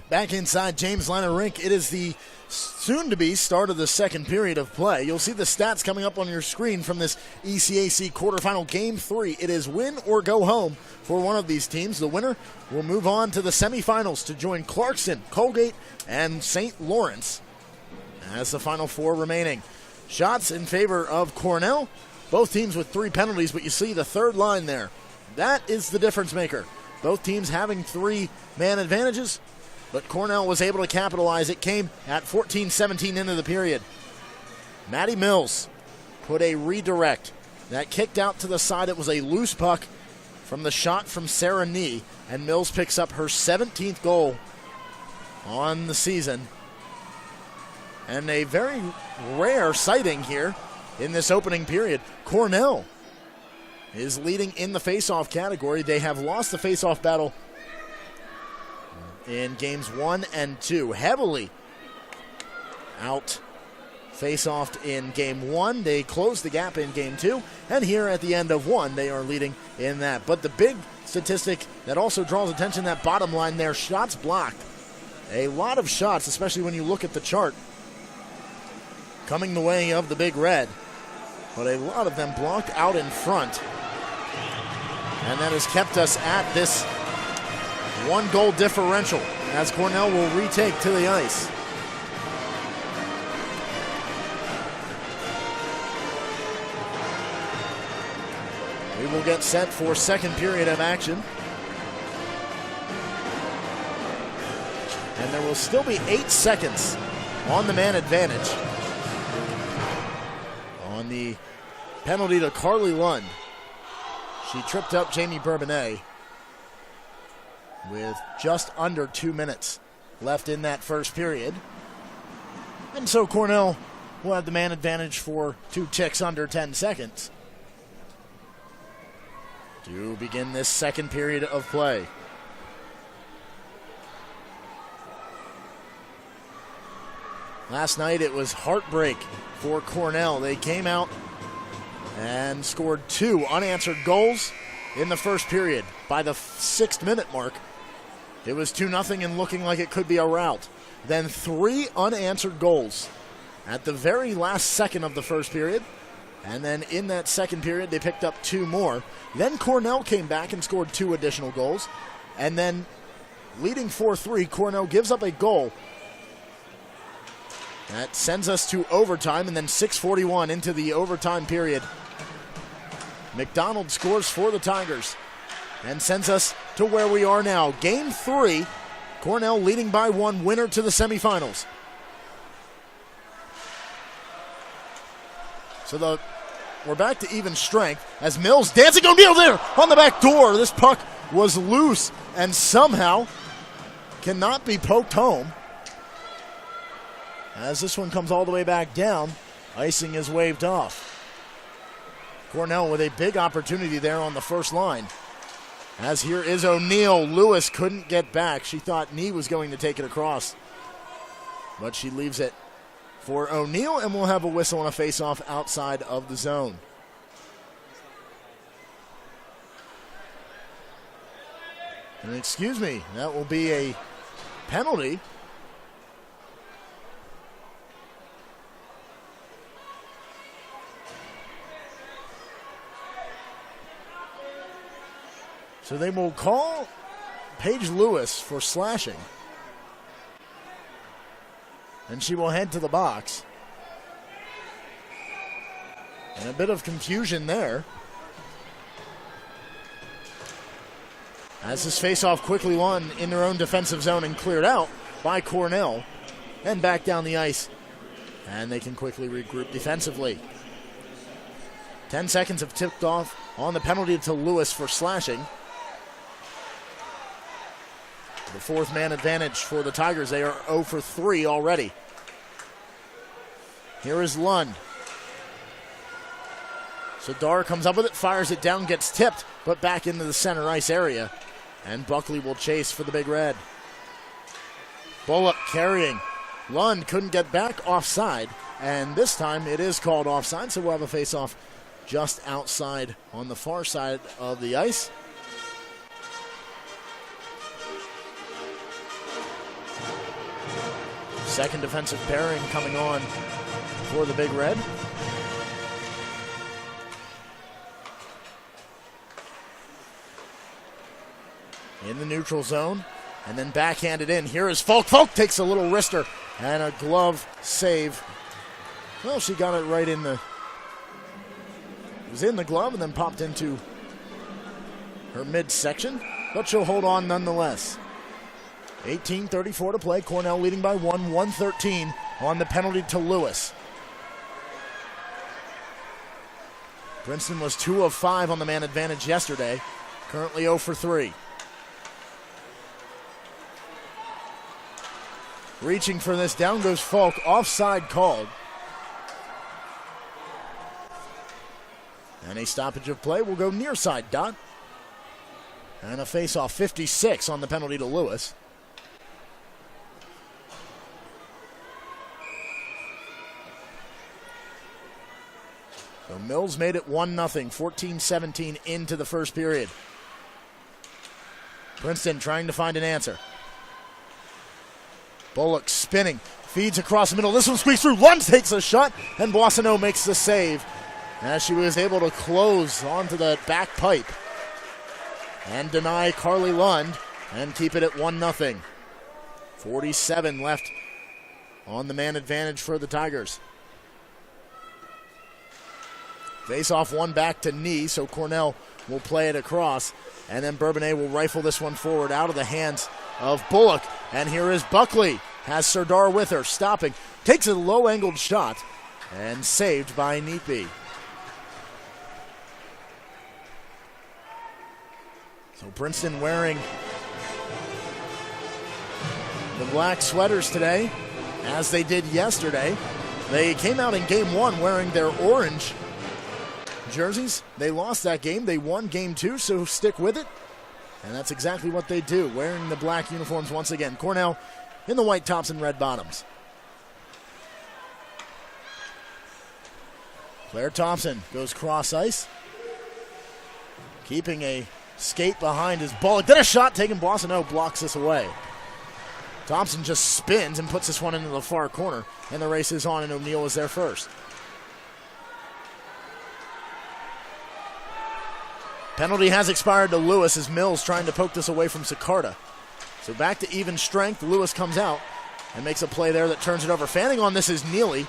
Back inside James Liner Rink, it is the soon-to-be start of the second period of play. You'll see the stats coming up on your screen from this ECAC quarterfinal Game 3. It is win or go home for one of these teams. The winner will move on to the semifinals to join Clarkson, Colgate, and St. Lawrence as the final 4 remaining. Shots in favor of Cornell. Both teams with 3 penalties, but you see the third line there. That is the difference maker. Both teams having 3-man advantages, but Cornell was able to capitalize. It came at 14-17 into the period. Maddie Mills put a redirect. That kicked out to the side. It was a loose puck from the shot from Sarah Nee, and Mills picks up her 17th goal on the season. And a very rare sighting here in this opening period. Cornell is leading in the face-off category. They have lost the face-off battle in games 1 and 2. Heavily out face-offed in game 1. They closed the gap in game 2. And here at the end of 1, they are leading in that. But the big statistic that also draws attention, that bottom line there, shots blocked. A lot of shots, especially when you look at the chart, coming the way of the Big Red. But a lot of them blocked out in front. And that has kept us at this 1-goal differential as Cornell will retake to the ice. We will get set for second period of action. And there will still be 8 seconds on the man advantage. On the penalty to Carly Lund. She tripped up Jamie Bourbonnais with just under 2 minutes left in that first period. And so Cornell will have the man advantage for 2 ticks under 10 seconds to begin this second period of play. Last night it was heartbreak for Cornell. They came out and scored 2 unanswered goals in the first period. By the 6th minute mark, it was 2-0 and looking like it could be a rout. Then 3 unanswered goals at the very last second of the first period. And then in that second period, they picked up 2 more. Then Cornell came back and scored 2 additional goals. And then leading 4-3, Cornell gives up a goal. That sends us to overtime, and then 6:41 into the overtime period. McDonald scores for the Tigers and sends us to where we are now. Game 3, Cornell leading by 1, winner to the semifinals. So we're back to even strength as Mills dancing O'Neal there on the back door. This puck was loose and somehow cannot be poked home. As this one comes all the way back down, icing is waved off. Cornell with a big opportunity there on the first line. As here is O'Neal. Lewis couldn't get back. She thought Nee was going to take it across, but she leaves it for O'Neal, and we'll have a whistle and a face-off outside of the zone. And excuse me, that will be a penalty. So they will call Paige Lewis for slashing. And she will head to the box. And a bit of confusion there. As this faceoff quickly won in their own defensive zone and cleared out by Cornell. And back down the ice. And they can quickly regroup defensively. 10 seconds have tipped off on the penalty to Lewis for slashing. The 4th man advantage for the Tigers. They are 0 for 3 already. Here is Lund. Sadar comes up with it, fires it down, gets tipped, but back into the center ice area. And Buckley will chase for the Big Red. Bullock carrying. Lund couldn't get back, offside. And this time it is called offside, so we'll have a face-off just outside on the far side of the ice. Second defensive pairing coming on for the Big Red. In the neutral zone, and then backhanded in. Here is Falk. Falk takes a little wrister and a glove save. Well, she got it right in the... It was in the glove and then popped into her midsection, but she'll hold on nonetheless. 18:34 to play. Cornell leading by 1, 1:13 on the penalty to Lewis. Princeton was 2 of 5 on the man advantage yesterday. Currently 0 for 3. Reaching for this, down goes Falk. Offside called. And a stoppage of play will go near side dot. And a face-off 56 on the penalty to Lewis. So Mills made it 1-0, 14-17 into the first period. Princeton trying to find an answer. Bullock spinning, feeds across the middle. This one squeaks through. Lund takes a shot, and Boissonneau makes the save as she was able to close onto the back pipe and deny Carly Lund and keep it at 1-0. 47 left on the man advantage for the Tigers. Face-off one back to Nee, so Cornell will play it across. And then Bourbonnais will rifle this one forward out of the hands of Bullock. And here is Buckley. has Serdar with her, stopping, takes a low-angled shot, and saved by Neatby. So Princeton wearing the black sweaters today, as they did yesterday. They came out in game one wearing their orange jerseys. They lost that game. They won game two, so stick with it. And that's exactly what they do, wearing the black uniforms once again. Cornell in the white tops and red bottoms. Claire Thompson goes cross ice, keeping a skate behind his ball. Then a shot taken. Boissonneau blocks this away. Thompson just spins and puts this one into the far corner, and the race is on, and O'Neill is there first. Penalty has expired to Lewis as Mills trying to poke this away from Sicarda. So back to even strength. Lewis comes out and makes a play there that turns it over. Fanning on this is Neely,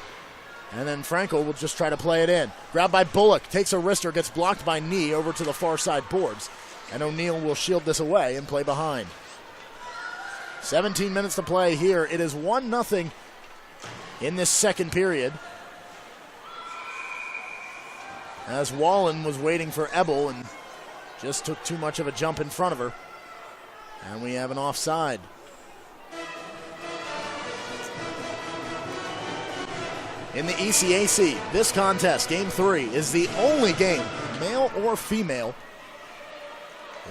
and then Frankel will just try to play it in. Grabbed by Bullock, takes a wrister, gets blocked by Knee over to the far side boards, and O'Neill will shield this away and play behind. 17 minutes to play here. It is 1-0 in this second period, as Wallen was waiting for Ebel and just took too much of a jump in front of her. And we have an offside. In the ECAC, this contest, Game 3, is the only game, male or female,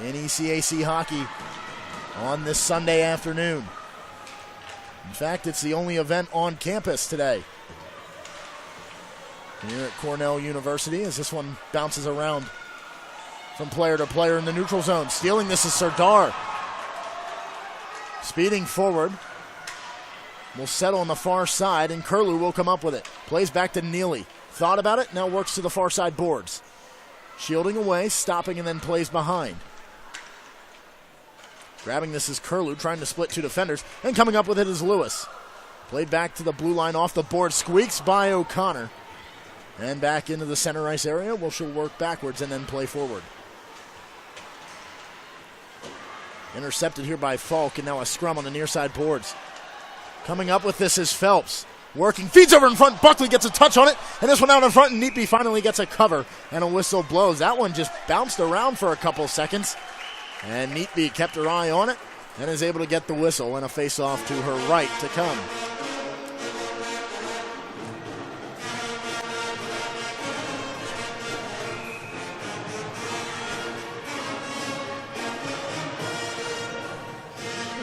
in ECAC hockey on this Sunday afternoon. In fact, it's the only event on campus today here at Cornell University, as this one bounces around from player to player in the neutral zone. Stealing this is Serdar. Speeding forward. Will settle on the far side, and Curlew will come up with it. Plays back to Neely. Thought about it, now works to the far side boards. Shielding away, stopping, and then plays behind. Grabbing this is Curlew, trying to split two defenders, and coming up with it is Lewis. Played back to the blue line off the board, squeaks by O'Connor. And back into the center ice area, where she'll work backwards and then play forward. Intercepted here by Falk, and now a scrum on the near side boards. Coming up with this is Phelps. Working, feeds over in front, Buckley gets a touch on it, and this one out in front, and Neatby finally gets a cover, and a whistle blows. That one just bounced around for a couple seconds. And Neatby kept her eye on it and is able to get the whistle, and a face-off to her right to come.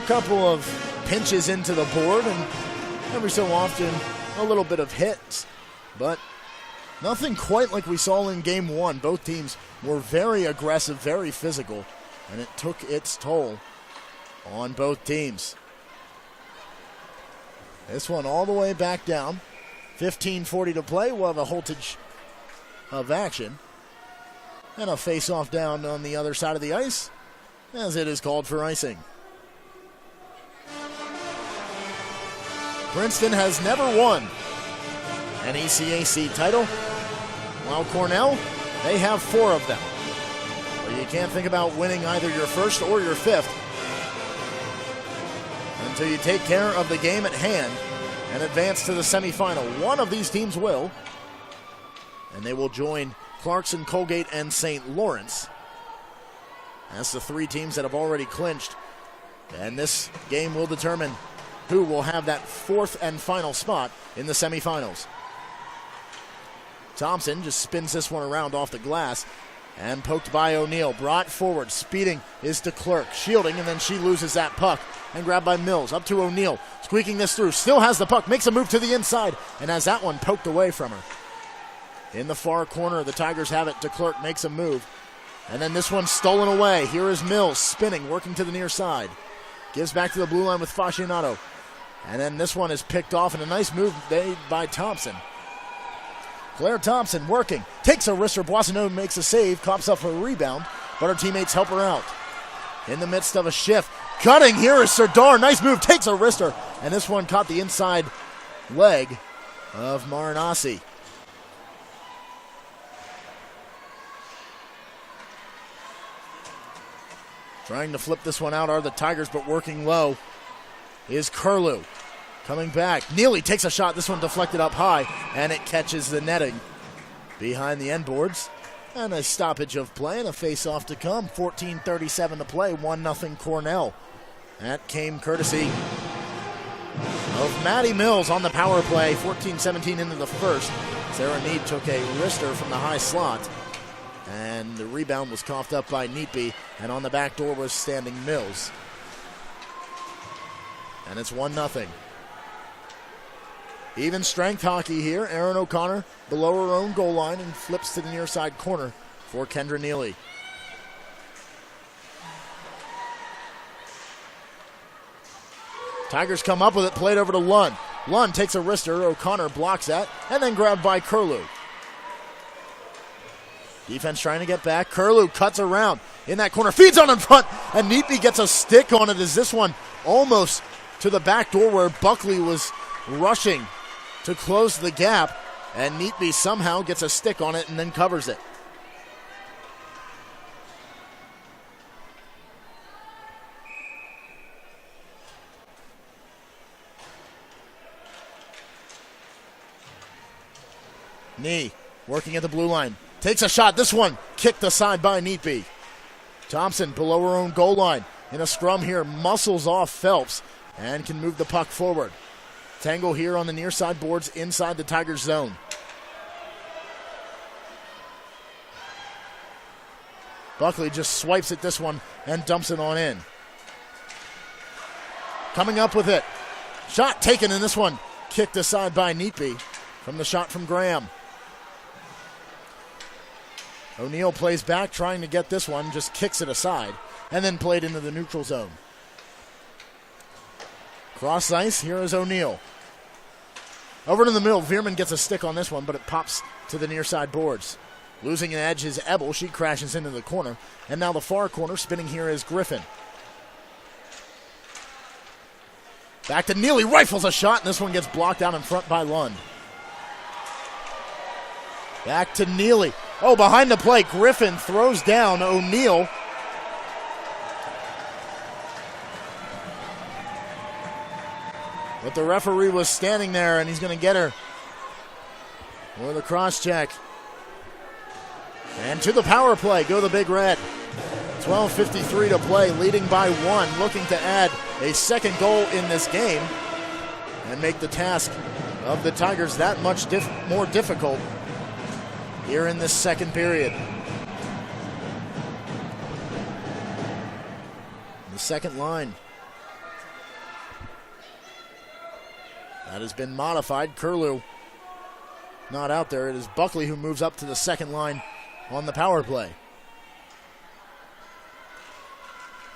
A couple of pinches into the board, and every so often a little bit of hits, but nothing quite like we saw in Game 1. Both teams were very aggressive, very physical, and it took its toll on both teams. This one all the way back down. 15:40 to play. We'll have a haltage of action. And a face-off down on the other side of the ice, as it is called for icing. Princeton has never won an ECAC title, while Cornell, they have 4 of them. Well, you can't think about winning either your first or your fifth until you take care of the game at hand and advance to the semifinal. One of these teams will, and they will join Clarkson, Colgate, and St. Lawrence. That's the 3 teams that have already clinched, and this game will determine who will have that 4th and final spot in the semifinals. Thompson just spins this one around off the glass and poked by O'Neill. Brought forward, speeding is to Clerk. Shielding, and then she loses that puck. And grabbed by Mills. Up to O'Neill. Squeaking this through. Still has the puck. Makes a move to the inside. And has that one poked away from her. In the far corner, the Tigers have it. De Klerk makes a move. And then this one's stolen away. Here is Mills spinning, working to the near side. Gives back to the blue line with Fascinato. And then this one is picked off, and a nice move made by Thompson. Claire Thompson working. Takes a wrister. Boissonneau makes a save. Cops up for a rebound, but her teammates help her out. In the midst of a shift. Cutting, here is Serdar. Nice move. Takes a wrister. And this one caught the inside leg of Marinasi. Trying to flip this one out are the Tigers, but working low is Curlew. Coming back. Neely takes a shot. This one deflected up high, and it catches the netting behind the end boards. And a stoppage of play and a face-off to come. 14:37 to play, 1-0 Cornell. That came courtesy of Maddie Mills on the power play. 14-17 into the first. Sarah Need took a wrister from the high slot. And the rebound was coughed up by Neatby. And on the back door was standing Mills. And it's 1-0. Even strength hockey here. Erin O'Connor below her own goal line and flips to the near side corner for Kendra Neely. Tigers come up with it, played over to Lund. Lund takes a wrister. O'Connor blocks that and then grabbed by Curlew. Defense trying to get back. Curlew cuts around in that corner, feeds on in front, and Neatby gets a stick on it as this one almost to the back door where Buckley was rushing to close the gap, and Neatby somehow gets a stick on it and then covers it. Knee working at the blue line. Takes a shot. This one kicked aside by Neatby. Thompson below her own goal line. In a scrum here, muscles off Phelps and can move the puck forward. Tangle here on the near side boards inside the Tigers zone. Buckley just swipes at this one and dumps it on in. Coming up with it. Shot taken in this one. Kicked aside by Neatby from the shot from Graham. O'Neal plays back, trying to get this one, just kicks it aside, and then played into the neutral zone. Cross ice, here is O'Neal. Over to the middle, Veerman gets a stick on this one, but it pops to the near side boards. Losing an edge is Ebel, she crashes into the corner, and now the far corner, spinning here is Griffin. Back to Neely, rifles a shot, and this one gets blocked out in front by Lund. Back to Neely. Oh, behind the play, Griffin throws down O'Neal. But the referee was standing there, and he's going to get her for the cross check. And to the power play, go the Big Red. 12:53 to play, leading by 1, looking to add a second goal in this game and make the task of the Tigers that much more difficult here in this second period. The second line. That has been modified. Curlew not out there. It is Buckley who moves up to the second line on the power play.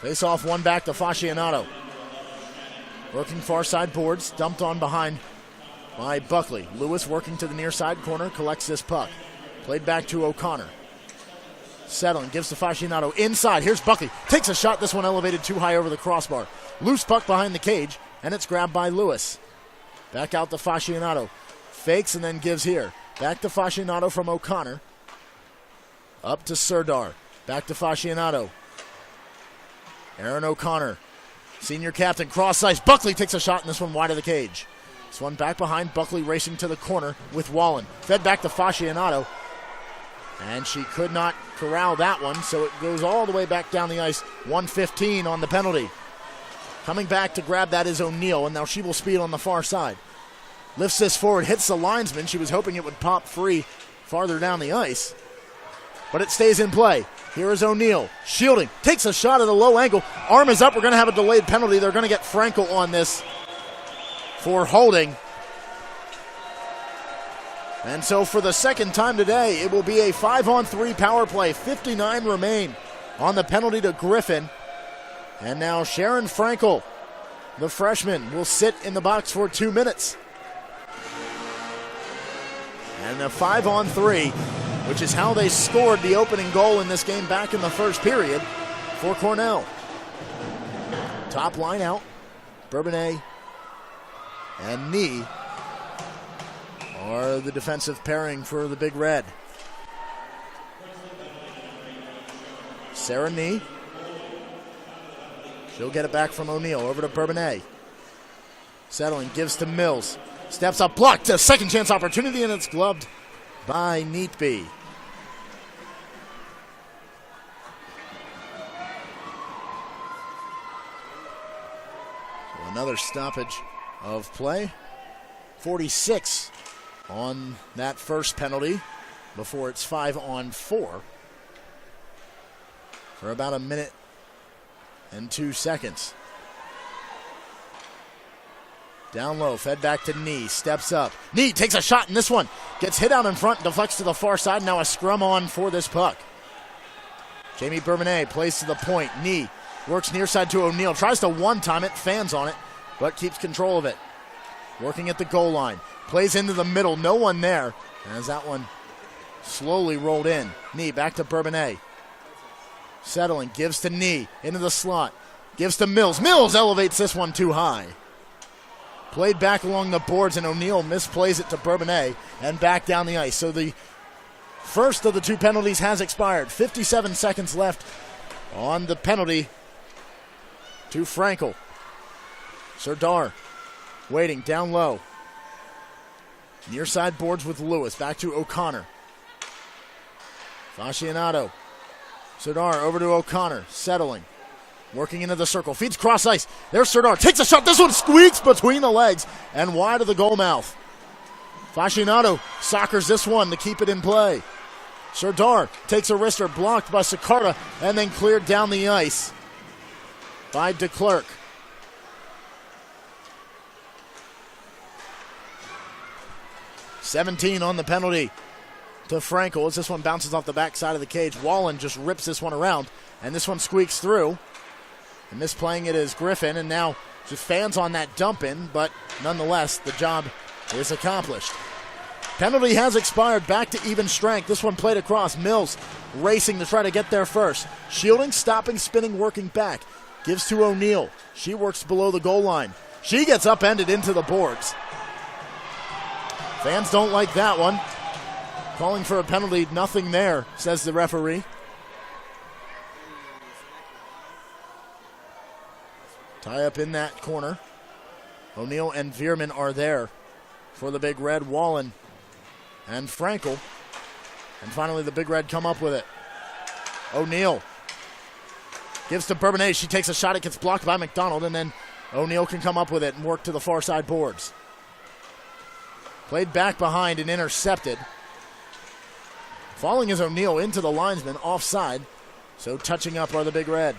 Face off, one back to Fascianato. Working far side boards, dumped on behind by Buckley. Lewis working to the near side corner, collects this puck. Played back to O'Connor. Settling, gives to Fascianato inside. Here's Buckley. Takes a shot. This one elevated too high over the crossbar. Loose puck behind the cage, and it's grabbed by Lewis. Back out to Fascianato. Fakes and then gives here. Back to Fascianato from O'Connor. Up to Serdar. Back to Fascianato. Erin O'Connor, senior captain, cross ice. Buckley takes a shot, and this one wide of the cage. This one back behind. Buckley racing to the corner with Wallen. Fed back to Fascianato. And she could not corral that one, so it goes all the way back down the ice. 1:15 on the penalty. Coming back to grab that is O'Neal, and now she will speed on the far side. Lifts this forward, hits the linesman. She was hoping it would pop free farther down the ice. But it stays in play. Here is O'Neal, shielding, takes a shot at a low angle. Arm is up, we're going to have a delayed penalty. They're going to get Frankel on this for holding. And so for the second time today, it will be a 5-on-3 power play. 59 remain on the penalty to Griffin. And now Sharon Frankel, the freshman, will sit in the box for 2 minutes. And a 5-on-3, which is how they scored the opening goal in this game back in the first period for Cornell. Top line out, Bourbonnais and Nee are the defensive pairing for the Big Red. Sarah Nee. She'll get it back from O'Neal over to Bourbonnais. Settling, gives to Mills. Steps up, blocked. A second chance opportunity, and it's gloved by Neatby. So another stoppage of play. 46 on that first penalty before it's 5-on-4 for about a minute and 2 seconds. Down low, fed back to Knee, steps up. Knee takes a shot in this one. Gets hit out in front, deflects to the far side. Now a scrum on for this puck. Jamie Bourbonnais plays to the point. Knee works near side to O'Neal. Tries to one-time it, fans on it, but keeps control of it. Working at the goal line. Plays into the middle, no one there. As that one slowly rolled in. Knee back to Bourbonnais. Settling, gives to Knee, into the slot. Gives to Mills. Mills elevates this one too high. Played back along the boards, and O'Neal misplays it to Bourbonnais and back down the ice. So the first of the two penalties has expired. 57 seconds left on the penalty to Frankel. Serdar waiting down low. Near side boards with Lewis. Back to O'Connor. Fascianato. Serdar over to O'Connor. Settling. Working into the circle. Feeds cross ice. There's Serdar. Takes a shot. This one squeaks between the legs and wide of the goal mouth. Fascianato soccers this one to keep it in play. Serdar takes a wrister. Blocked by Sicarda and then cleared down the ice by DeClercq. $17 on the penalty to Frankel as this one bounces off the backside of the cage. Wallen just rips this one around, and this one squeaks through. And misplaying it is Griffin, and now just fans on that dump in, but nonetheless, the job is accomplished. Penalty has expired, back to even strength. This one played across. Mills racing to try to get there first. Shielding, stopping, spinning, working back. Gives to O'Neal. She works below the goal line. She gets upended into the boards. Fans don't like that one. Calling for a penalty, nothing there, says the referee. Tie up in that corner. O'Neal and Veerman are there for the Big Red. Wallen and Frankel. And finally the Big Red come up with it. O'Neal gives to Bourbonnais. She takes a shot. It gets blocked by McDonald, and then O'Neal can come up with it and work to the far side boards. Played back behind and intercepted. Falling is O'Neal into the linesman, offside. So touching up are the Big Red.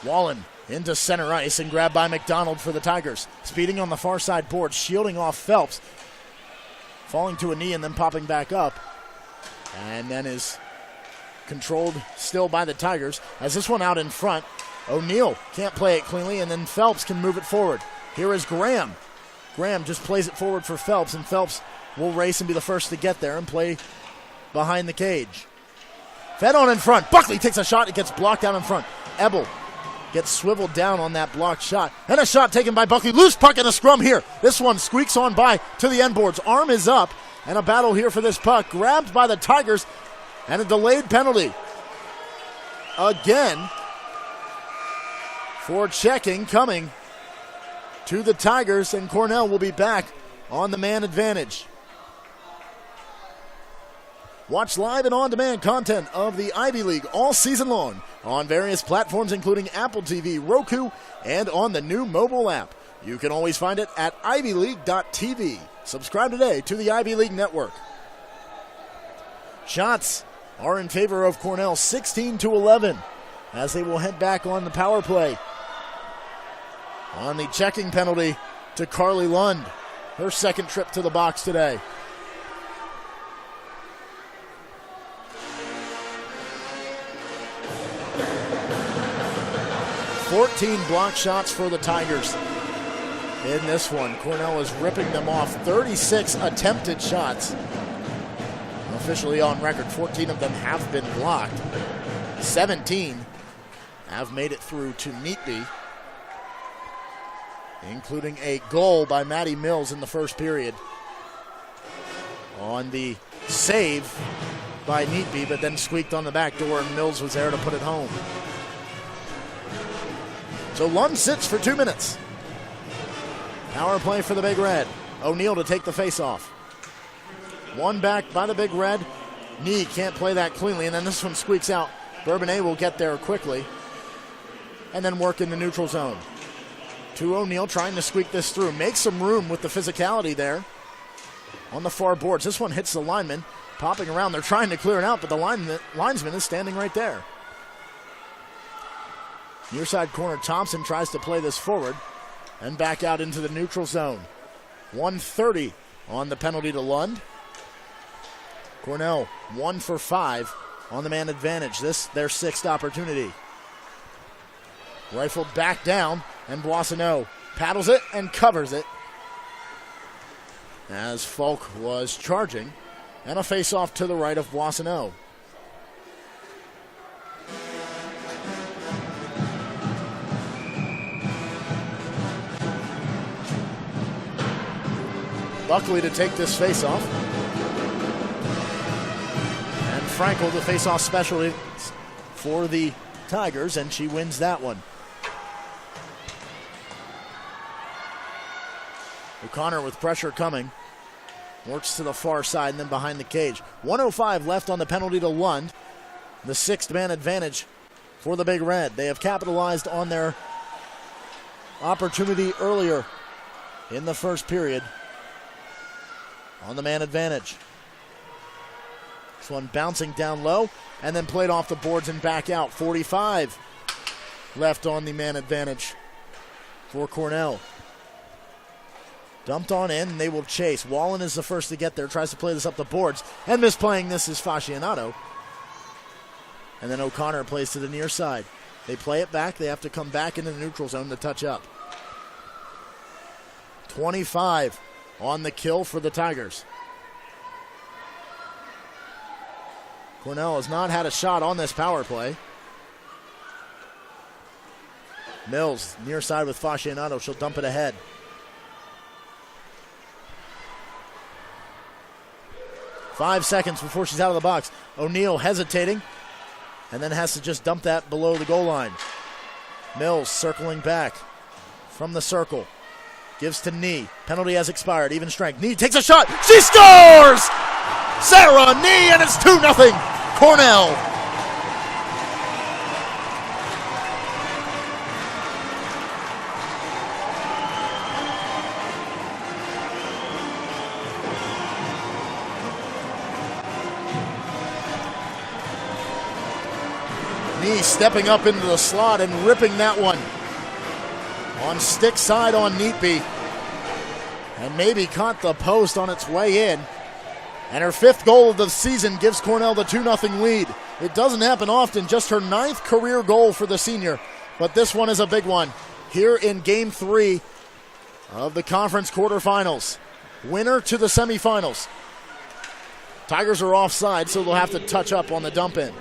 Wallen into center ice and grabbed by McDonald for the Tigers. Speeding on the far side board, shielding off Phelps. Falling to a knee and then popping back up. And then is controlled still by the Tigers. As this one out in front, O'Neal can't play it cleanly, and then Phelps can move it forward. Here is Graham. Graham just plays it forward for Phelps, and Phelps will race and be the first to get there and play behind the cage. Fed on in front. Buckley takes a shot. It gets blocked out in front. Ebel gets swiveled down on that blocked shot. And a shot taken by Buckley. Loose puck and a scrum here. This one squeaks on by to the end boards. Arm is up, and a battle here for this puck. Grabbed by the Tigers, and a delayed penalty. Again for checking coming to the Tigers, and Cornell will be back on the man advantage. Watch live and on-demand content of the Ivy League all season long on various platforms including Apple TV, Roku, and on the new mobile app. You can always find it at ivyleague.tv. Subscribe today to the Ivy League Network. Shots are in favor of Cornell, 16-11, as they will head back on the power play. On the checking penalty to Carly Lund, her second trip to the box today. $14 block shots for the Tigers in this one. Cornell is ripping them off. 36 attempted shots. Officially on record, 14 of them have been blocked. 17 have made it through to Neatby, including a goal by Maddie Mills in the first period on the save by Neatby, but then squeaked on the back door, and Mills was there to put it home. So Lund sits for 2 minutes. Power play for the Big Red. O'Neal to take the face-off. One back by the Big Red. Nee can't play that cleanly, and then this one squeaks out. Bourbonnais will get there quickly and then work in the neutral zone. To O'Neal trying to squeak this through. Make some room with the physicality there on the far boards. This one hits the lineman, popping around. They're trying to clear it out, but the linesman is standing right there. Near side corner, Thompson tries to play this forward and back out into the neutral zone. 1:30 on the penalty to Lund. Cornell 1 for 5 on the man advantage. This their 6th opportunity. Rifled back down, and Boissonneau paddles it and covers it as Falk was charging, and a face-off to the right of Boissonneau. Buckley to take this face-off. And Frankel the face-off specialty for the Tigers, and she wins that one. O'Connor with pressure coming. Works to the far side and then behind the cage. 1:05 left on the penalty to Lund. The 6th man advantage for the Big Red. They have capitalized on their opportunity earlier in the first period on the man advantage. This one bouncing down low and then played off the boards and back out. 45 left on the man advantage for Cornell. Dumped on in, and they will chase. Wallen is the first to get there, tries to play this up the boards, and misplaying this is Fascianato. And then O'Connor plays to the near side. They play it back. They have to come back into the neutral zone to touch up. 25 on the kill for the Tigers. Cornell has not had a shot on this power play. Mills near side with Fascianato. She'll dump it ahead. 5 seconds before she's out of the box. O'Neal hesitating and then has to just dump that below the goal line. Mills circling back from the circle. Gives to Nee. Penalty has expired. Even strength. Nee takes a shot. She scores! Sarah Nee, and it's 2-0 Cornell. Nee stepping up into the slot and ripping that one on stick side on Neatby. And maybe caught the post on its way in. And her 5th goal of the season gives Cornell the 2-0 lead. It doesn't happen often, just her 9th career goal for the senior. But this one is a big one here in Game 3 of the conference quarterfinals. Winner to the semifinals. Tigers are offside, so they'll have to touch up on the dump in.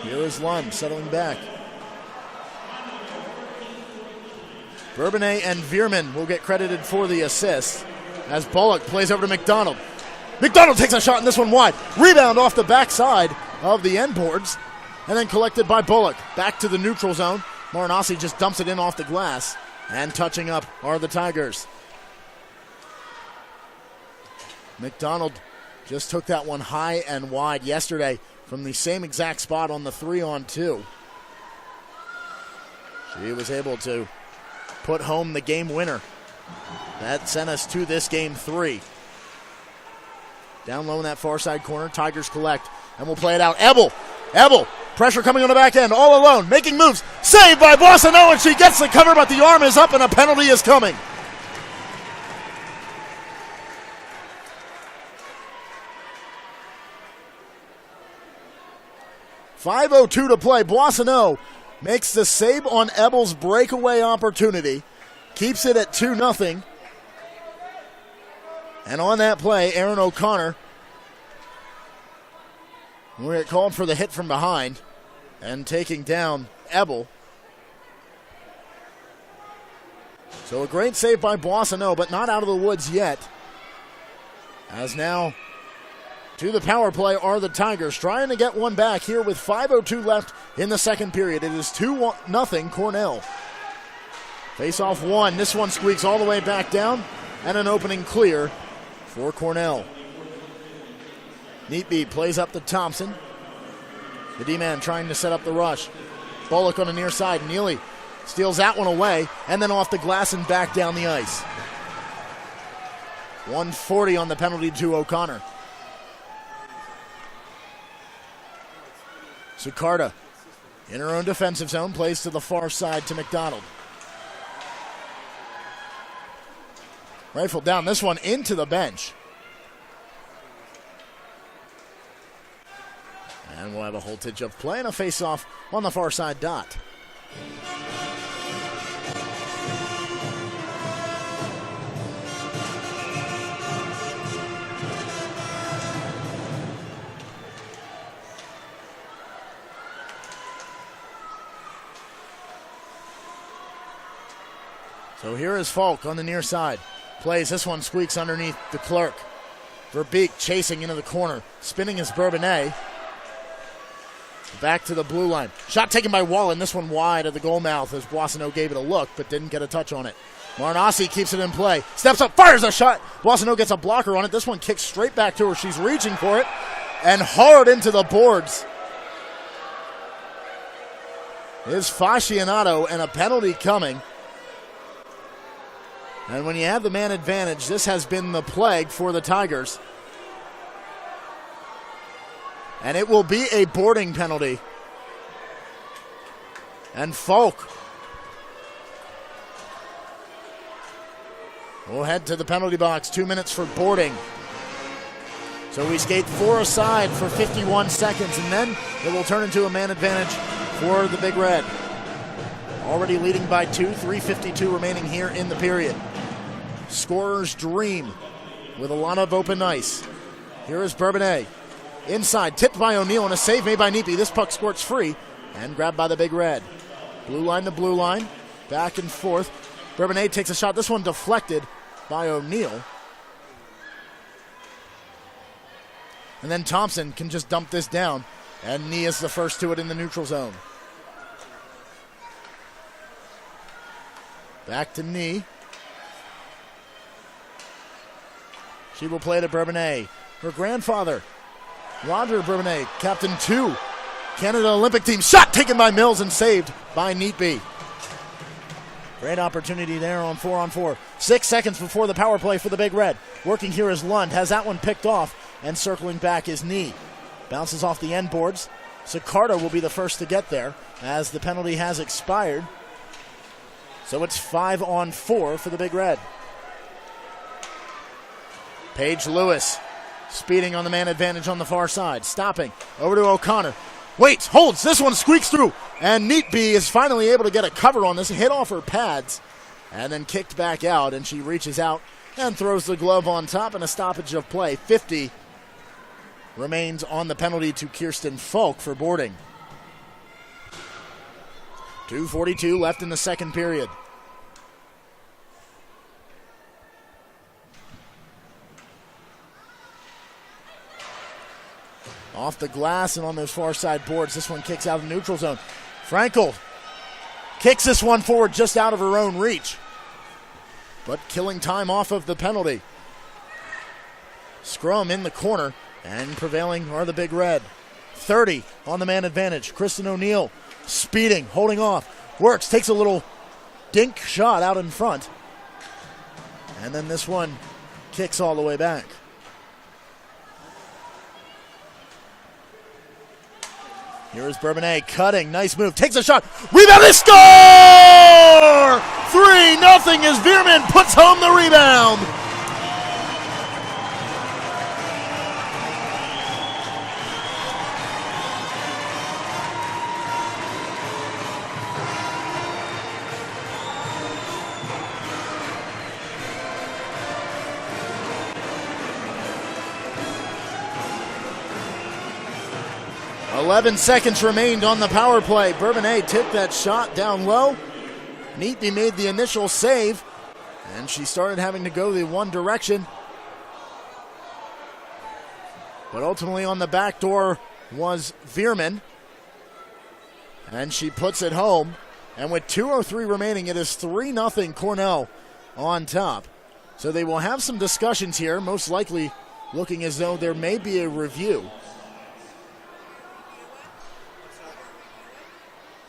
Here is Lund settling back. Bourbonnais and Veerman will get credited for the assist as Bullock plays over to McDonald. McDonald takes a shot, and this one wide. Rebound off the backside of the end boards and then collected by Bullock. Back to the neutral zone. Marinassi just dumps it in off the glass, and touching up are the Tigers. McDonald just took that one high and wide yesterday from the same exact spot on the 3-on-2. She was able to put home the game winner. That sent us to this Game 3. Down low in that far side corner, Tigers collect, and we'll play it out. Ebel, pressure coming on the back end, all alone, making moves. Saved by Boissonneau, and she gets the cover, but the arm is up, and a penalty is coming. .5:02 to play. Boissonneau makes the save on Ebel's breakaway opportunity. Keeps it at 2-0. And on that play, Aaron O'Connor will get called for the hit from behind and taking down Ebel. So a great save by Boissonneau, but not out of the woods yet. As now to the power play are the Tigers, trying to get one back here with 5:02 left in the second period. It is 2-0 Cornell. Face off one. This one squeaks all the way back down, and an opening clear for Cornell. Neatby plays up to Thompson. The D-man trying to set up the rush. Bullock on the near side. Neely steals that one away, and then off the glass and back down the ice. 140 on the penalty to O'Connor. Sucarda in her own defensive zone, plays to the far side to McDonald. Rifled down this one into the bench. And we'll have a holtage of play and a face-off on the far side dot. So here is Falk on the near side. Plays this one, squeaks underneath the Clerk. Verbeek chasing into the corner. Spinning is Bourbonnais. Back to the blue line. Shot taken by Wallen. This one wide of the goal mouth as Boissonneau gave it a look but didn't get a touch on it. Marinassi keeps it in play. Steps up, fires a shot. Boissonneau gets a blocker on it. This one kicks straight back to her. She's reaching for it and hard into the boards is Fascianato, and a penalty coming. And when you have the man advantage, this has been the plague for the Tigers. And it will be a boarding penalty. And Falk will head to the penalty box. 2 minutes for boarding. So we skate 4 aside for 51 seconds, and then it will turn into a man advantage for the Big Red. Already leading by 2, 3:52 remaining here in the period. Scorer's dream with a lot of open ice. Here is Bourbonnais. Inside, tipped by O'Neill, and a save made by Neepy. This puck squirts free and grabbed by the Big Red. Blue line to blue line, back and forth. Bourbonnais takes a shot. This one deflected by O'Neill. And then Thompson can just dump this down, and Nee is the first to it in the neutral zone. Back to Nee. She will play to Bourbonnais. Her grandfather, Roger Bourbonnais, captain 2, Canada Olympic team. Shot taken by Mills and saved by Neatby. Great opportunity there on 4-on-4. 6 seconds before the power play for the Big Red. Working here is Lund. Has that one picked off, and circling back is Nee. Bounces off the end boards. Sicardo will be the first to get there as the penalty has expired. So it's 5-on-4 for the Big Red. Paige Lewis speeding on the man advantage on the far side. Stopping. Over to O'Connor. Waits, holds. This one squeaks through. And Neatby is finally able to get a cover on this. Hit off her pads. And then kicked back out. And she reaches out and throws the glove on top, and a stoppage of play. 50 remains on the penalty to Kirsten Falk for boarding. 2:42 left in the second period. Off the glass and on those far side boards. This one kicks out of the neutral zone. Frankel kicks this one forward just out of her own reach, but killing time off of the penalty. Scrum in the corner, and prevailing are the Big Red. 30 on the man advantage. Kristen O'Neill speeding, holding off. Works, takes a little dink shot out in front. And then this one kicks all the way back. Here is Bourbonnais cutting. Nice move. Takes a shot. Rebound. They score! 3-0 as Veerman puts home the rebound. Eleven seconds remained on the power play. Bourbonnais tipped that shot down low. Neatby made the initial save, and she started having to go the one direction. But ultimately on the back door was Veerman. And she puts it home. And with 2:03 remaining, it is 3-0 Cornell on top. So they will have some discussions here, most likely looking as though there may be a review.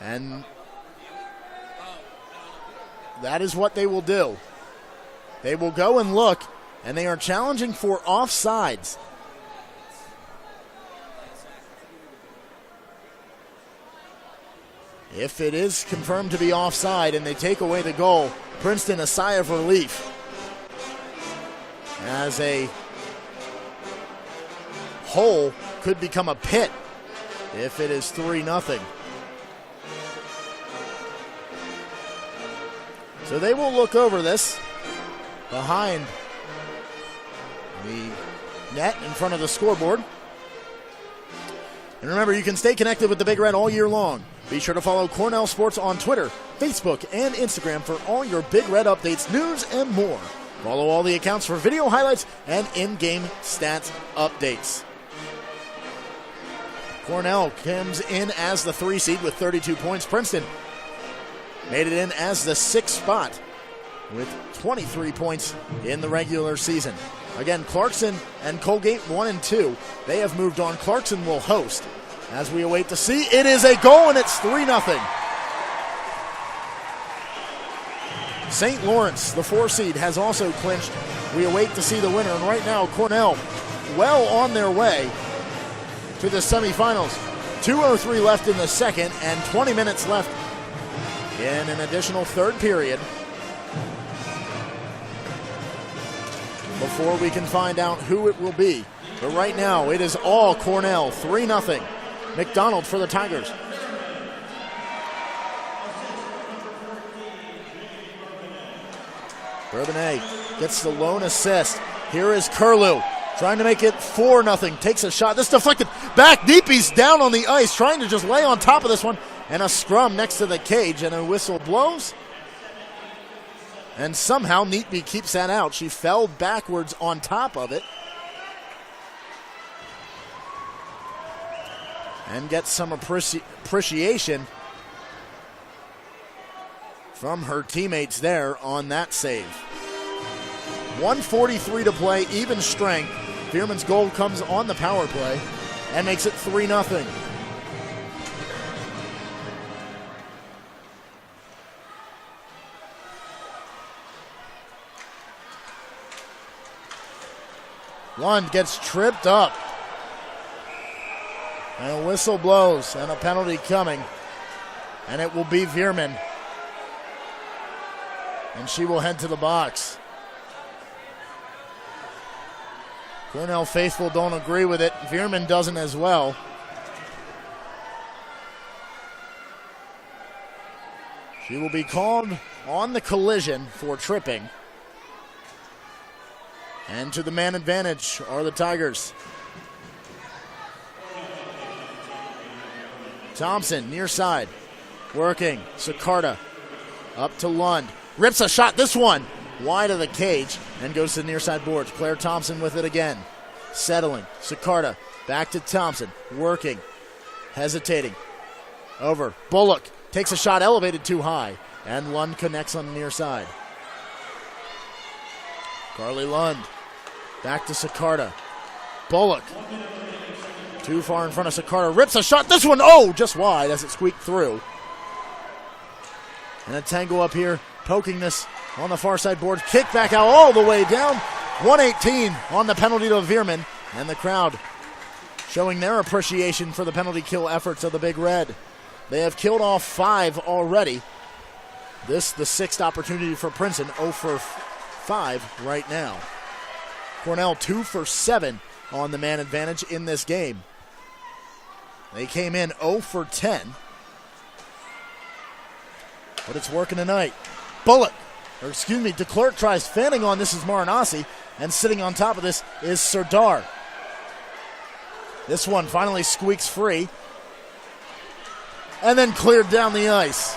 And that is what they will do. They will go and look, and they are challenging for offsides. If it is confirmed to be offside and they take away the goal, Princeton a sigh of relief as a hole could become a pit if it is 3-0. So they will look over this behind the net in front of the scoreboard. And remember, you can stay connected with the Big Red all year long. Be sure to follow Cornell Sports on Twitter, Facebook, and Instagram for all your Big Red updates, news, and more. Follow all the accounts for video highlights and in-game stats updates. Cornell comes in as the 3 seed with 32 points. Princeton made it in as the 6th spot with 23 points in the regular season. Again, Clarkson and Colgate 1 and 2. They have moved on. Clarkson will host as we await to see. It is a goal, and it's 3-0. St. Lawrence, the 4 seed, has also clinched. We await to see the winner, and right now Cornell well on their way to the semifinals. 2:03 left in the second and 20 minutes left in an additional third period before we can find out who it will be. But right now, it is all Cornell, 3-0. McDonald for the Tigers. Bourbonnais gets the lone assist. Here is Curlew trying to make it 4-0. Takes a shot. This deflected back. Neepe's down on the ice, trying to just lay on top of this one. And a scrum next to the cage, and a whistle blows. And somehow Neatby keeps that out. She fell backwards on top of it. And gets some appreciation from her teammates there on that save. 1:43 to play, even strength. Veerman's goal comes on the power play and makes it 3-0. Lund gets tripped up. And a whistle blows and a penalty coming. And it will be Veerman. And she will head to the box. Cornell faithful don't agree with it. Veerman doesn't as well. She will be called on the collision for tripping. And to the man advantage are the Tigers. Thompson, near side, working. Sicarda up to Lund. Rips a shot, this one wide of the cage, and goes to the near side boards. Claire Thompson with it again. Settling. Sicarda back to Thompson, working, hesitating. Over. Bullock takes a shot, elevated too high, and Lund connects on the near side. Carly Lund back to Sicarda. Bullock too far in front of Sicarda. Rips a shot. This one, just wide as it squeaked through. And a tango up here, poking this on the far side board. Kick back out all the way down. 118 on the penalty to Veerman. And the crowd showing their appreciation for the penalty kill efforts of the Big Red. They have killed off 5 already. This the 6th opportunity for Princeton. 0 for 5 right now. Cornell 2 for 7 on the man advantage in this game. They came in 0 for 10. But it's working tonight. DeClerc tries fanning on this is Maranasi, and sitting on top of this is Serdar. This one finally squeaks free and then cleared down the ice.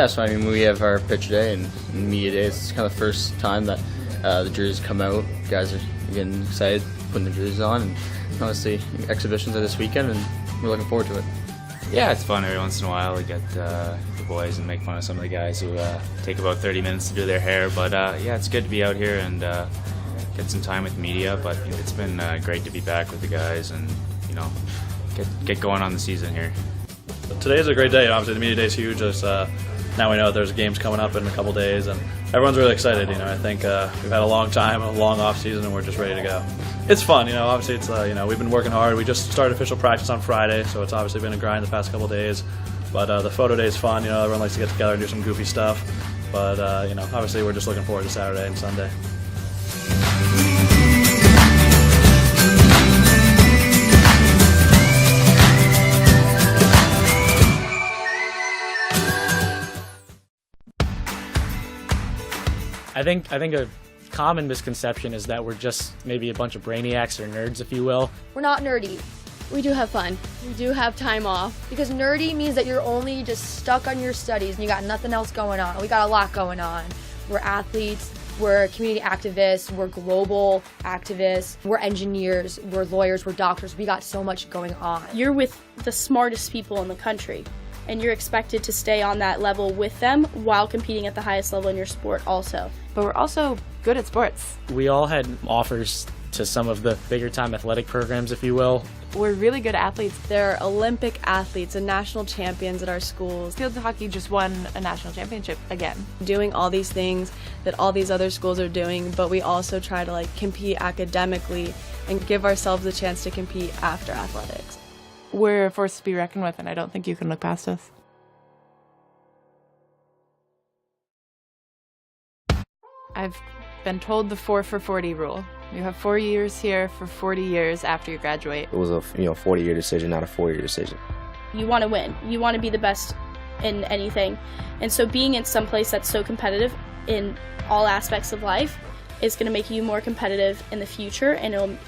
Yeah, so I mean, we have our picture day and media day. It's kind of the first time that the jerseys come out. Guys are getting excited, putting their jerseys on, and honestly, exhibitions are this weekend, and we're looking forward to it. Yeah, it's fun every once in a while. We get the boys and make fun of some of the guys who take about 30 minutes to do their hair. But yeah, it's good to be out here and get some time with media. But it's been great to be back with the guys and get going on the season here. Today's a great day. Obviously, the media day is huge. Now we know that there's games coming up in a couple days, and everyone's really excited. I think we've had a long time, a long off season, and we're just ready to go. It's fun, obviously it's we've been working hard. We just started official practice on Friday, so it's obviously been a grind the past couple days. But the photo day is fun. Everyone likes to get together and do some goofy stuff. But obviously we're just looking forward to Saturday and Sunday. I think a common misconception is that we're just maybe a bunch of brainiacs or nerds, if you will. We're not nerdy. We do have fun. We do have time off. Because nerdy means that you're only just stuck on your studies and you got nothing else going on. We got a lot going on. We're athletes, we're community activists, we're global activists, we're engineers, we're lawyers, we're doctors. We got so much going on. You're with the smartest people in the country, and you're expected to stay on that level with them while competing at the highest level in your sport also. But we're also good at sports. We all had offers to some of the bigger time athletic programs, if you will. We're really good athletes. They're Olympic athletes and national champions at our schools. Field hockey just won a national championship again. Doing all these things that all these other schools are doing, but we also try to compete academically and give ourselves a chance to compete after athletics. We're a force to be reckoned with, and I don't think you can look past us. I've been told the 4 for 40 rule. You have 4 years here for 40 years after you graduate. It was a 40-year decision, not a 4-year decision. You want to win. You want to be the best in anything. And so being in some place that's so competitive in all aspects of life is going to make you more competitive in the future, and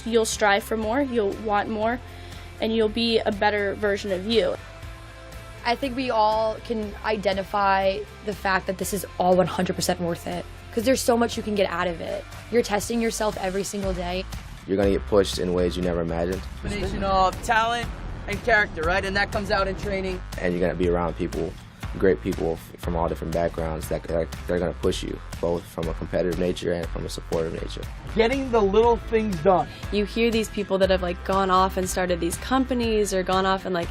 you'll strive for more, you'll want more, and you'll be a better version of you. I think we all can identify the fact that this is all 100% worth it. Because there's so much you can get out of it. You're testing yourself every single day. You're going to get pushed in ways you never imagined. Combination of talent and character, right? And that comes out in training. And you're going to be around people, great people from all different backgrounds that they're going to push you, both from a competitive nature and from a supportive nature. Getting the little things done. You hear these people that have gone off and started these companies, or gone off and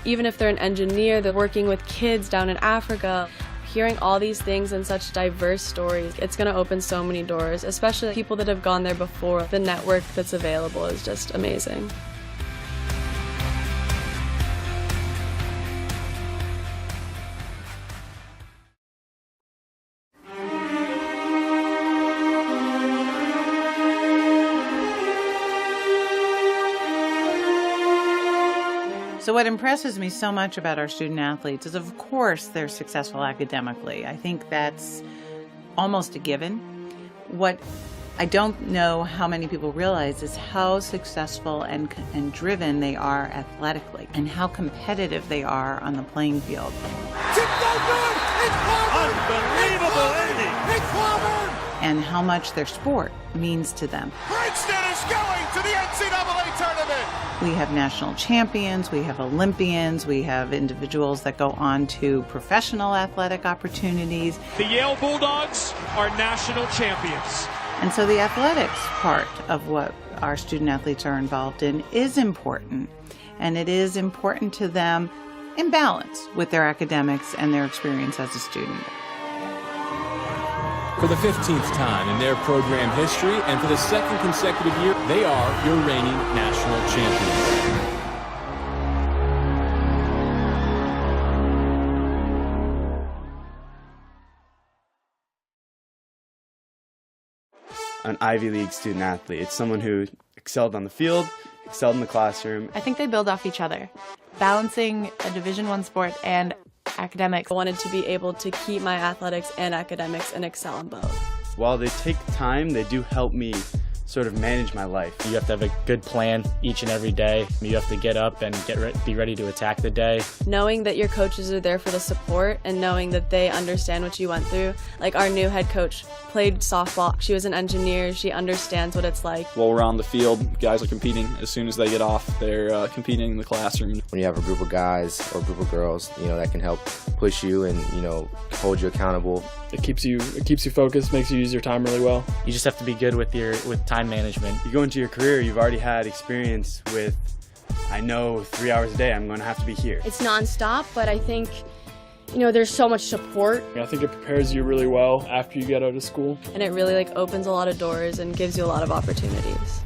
even if they're an engineer, they're working with kids down in Africa. Hearing all these things and such diverse stories, it's going to open so many doors, especially people that have gone there before. The network that's available is just amazing. So what impresses me so much about our student athletes is, of course, they're successful academically. I think that's almost a given. What I don't know how many people realize is how successful and driven they are athletically, and how competitive they are on the playing field. Unbelievable ending! It's Harvard! And how much their sport means to them. Princeton is going to the NCAA tournament! We have national champions, we have Olympians, we have individuals that go on to professional athletic opportunities. The Yale Bulldogs are national champions. And so the athletics part of what our student athletes are involved in is important. And it is important to them in balance with their academics and their experience as a student. For the 15th time in their program history, and for the second consecutive year, they are your reigning national champions. An Ivy League student athlete. It's someone who excelled on the field, excelled in the classroom. I think they build off each other. Balancing a Division I sport and academics. I wanted to be able to keep my athletics and academics and excel in both. While they take time, they do help me sort of manage my life. You have to have a good plan each and every day. You have to get up and be ready to attack the day. Knowing that your coaches are there for the support and knowing that they understand what you went through. Like our new head coach played softball. She was an engineer. She understands what it's like. While we're on the field, guys are competing. As soon as they get off, they're competing in the classroom. When you have a group of guys or a group of girls, that can help push you and, hold you accountable. It keeps you focused, makes you use your time really well. You just have to be good with time management. You go into your career, you've already had experience with, I know 3 hours a day I'm going to have to be here. It's nonstop, but I think, there's so much support. I think it prepares you really well after you get out of school. And it really opens a lot of doors and gives you a lot of opportunities.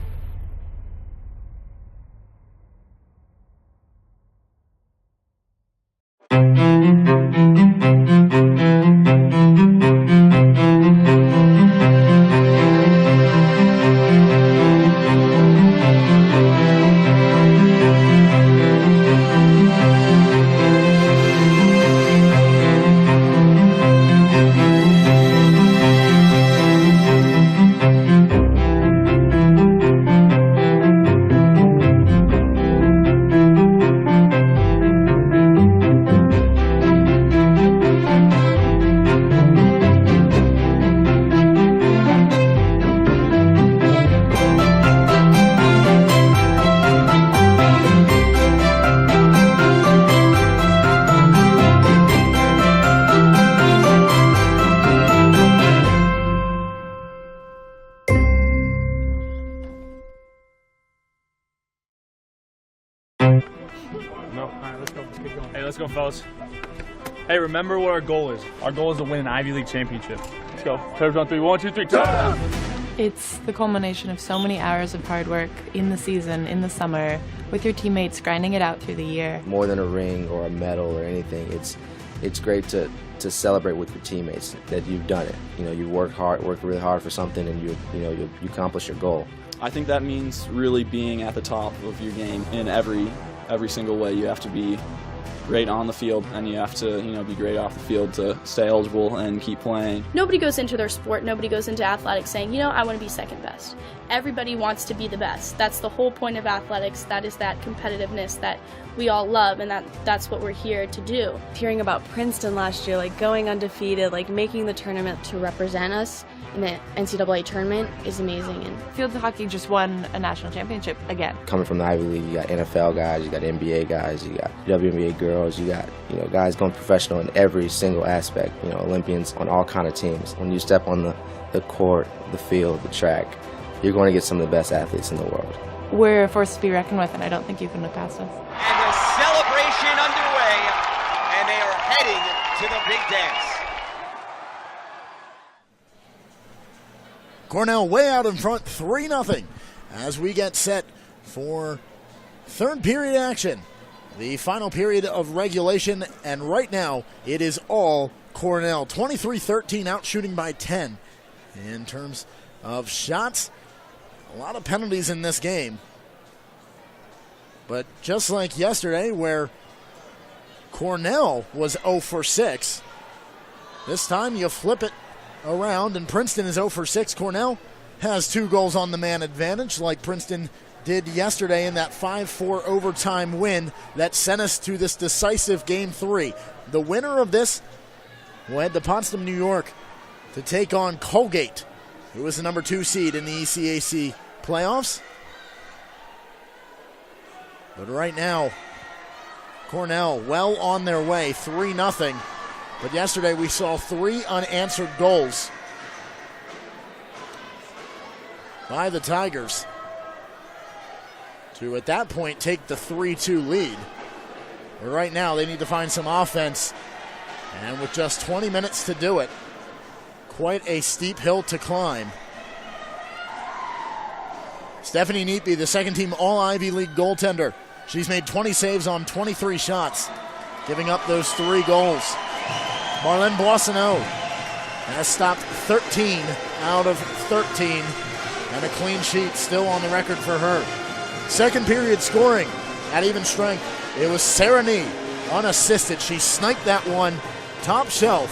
Let's go, fellas. Hey, remember what our goal is. Our goal is to win an Ivy League championship. Let's go. Players on 3. 1, 2, 3. Go! It's the culmination of so many hours of hard work in the season, in the summer, with your teammates grinding it out through the year. More than a ring or a medal or anything, it's great to celebrate with your teammates that you've done it. You worked really hard for something, and you accomplish your goal. I think that means really being at the top of your game in every single way. You have to be great on the field, and you have to be great off the field to stay eligible and keep playing. Nobody goes into their sport, nobody goes into athletics saying, I want to be second best. Everybody wants to be the best. That's the whole point of athletics. That is that competitiveness that we all love, and that's what we're here to do. Hearing about Princeton last year, going undefeated, making the tournament To represent us in the NCAA tournament is amazing. And field hockey just won a national championship again. Coming from the Ivy League, you got NFL guys, you got NBA guys, you got WNBA girls, you got guys going professional in every single aspect. Olympians on all kind of teams. When you step on the court, the field, the track, you're going to get some of the best athletes in the world. We're a force to be reckoned with, and I don't think you can look past us. And the celebration underway, and they are heading to the big dance. Cornell way out in front, 3-0, as we get set for third period action. The final period of regulation, and right now it is all Cornell. 23-13, out shooting by 10. In terms of shots, a lot of penalties in this game. But just like yesterday, where Cornell was 0 for 6, this time you flip it around, and Princeton is 0 for 6. Cornell has 2 goals on the man advantage, like Princeton did yesterday in that 5-4 overtime win that sent us to this decisive Game 3. The winner of this will head to Potsdam, New York to take on Colgate, who is the number 2 seed in the ECAC playoffs. But right now, Cornell well on their way, 3-0. But yesterday we saw 3 unanswered goals by the Tigers to, at that point, take the 3-2 lead. But right now they need to find some offense, and with just 20 minutes to do it, quite a steep hill to climb. Stephanie Neatby, the second-team All-Ivy League goaltender. She's made 20 saves on 23 shots, giving up those 3 goals. Marlene Boissonneau has stopped 13 out of 13, and a clean sheet still on the record for her. Second period scoring at even strength. It was Sarah Nee, unassisted. She sniped that one top shelf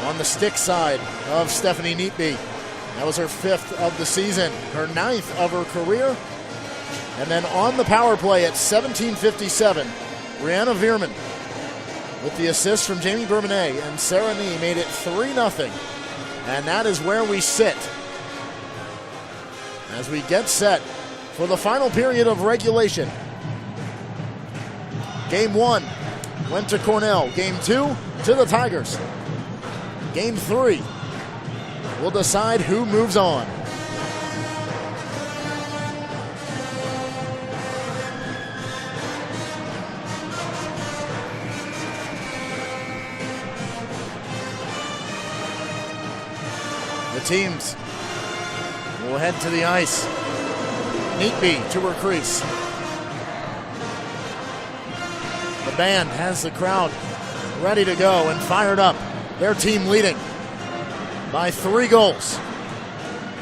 on the stick side of Stephanie Neatby. That was her 5th of the season, her 9th of her career. And then on the power play at 17:57, Brianna Veerman with the assist from Jamie Bourbonnais, and Sarah Nee made it 3-0. And that is where we sit as we get set for the final period of regulation. Game 1 went to Cornell. Game 2 to the Tigers. Game 3 will decide who moves on. The teams will head to the ice. Neatby to her crease. The band has the crowd ready to go and fired up. Their team leading by 3 goals.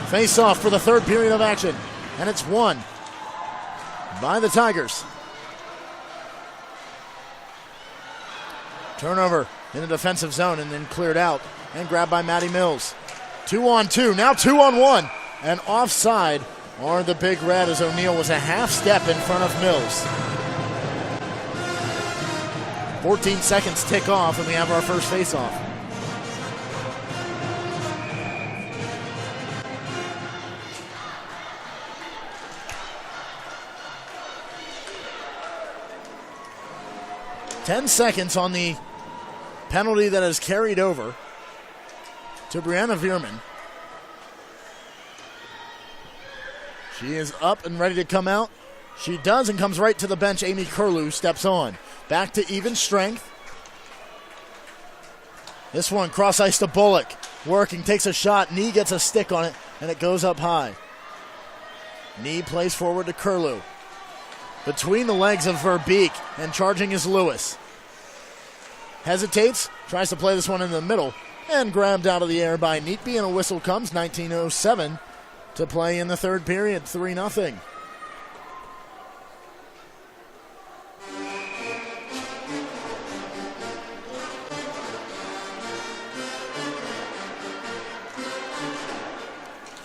Face off for the 3rd period of action, and it's won by the Tigers. Turnover in the defensive zone and then cleared out and grabbed by Maddie Mills. 2-on-2, now 2-on-1, and offside are the Big Red as O'Neill was a half step in front of Mills. 14 seconds tick off and we have our first face-off. Ten seconds on the penalty that is carried over to Brianna Veerman. She is up and ready to come out. She does and comes right to the bench. Amy Curlew steps on. Back to even strength. This one cross ice to Bullock. Working, takes a shot. Nee gets a stick on it, and it goes up high. Nee plays forward to Curlew. Between the legs of Verbeek, and charging is Lewis. Hesitates, tries to play this one in the middle, and grabbed out of the air by Neatby, and a whistle comes. 19:07 to play in the 3rd period, 3-0.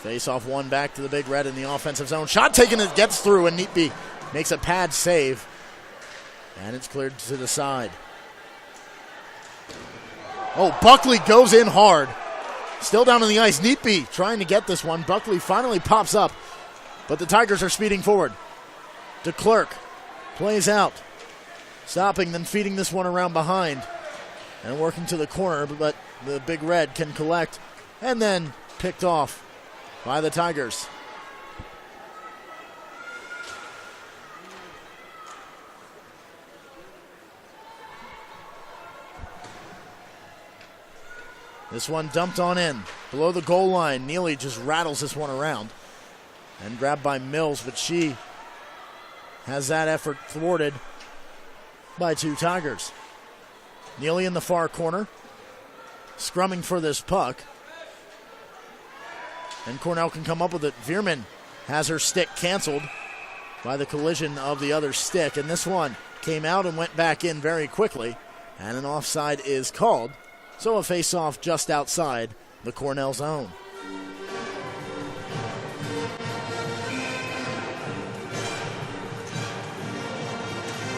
Face off one back to the Big Red in the offensive zone. Shot taken, it gets through, and Neatby makes a pad save. And it's cleared to the side. Oh, Buckley goes in hard. Still down on the ice. Neatby trying to get this one. Buckley finally pops up, but the Tigers are speeding forward. DeClerc plays out. Stopping, then feeding this one around behind. And working to the corner, but the Big Red can collect. And then picked off by the Tigers. This one dumped on in. Below the goal line, Neely just rattles this one around. And grabbed by Mills, but she has that effort thwarted by 2 Tigers. Neely in the far corner, scrumming for this puck. And Cornell can come up with it. Veerman has her stick canceled by the collision of the other stick. And this one came out and went back in very quickly. And an offside is called. So a face-off just outside the Cornell zone.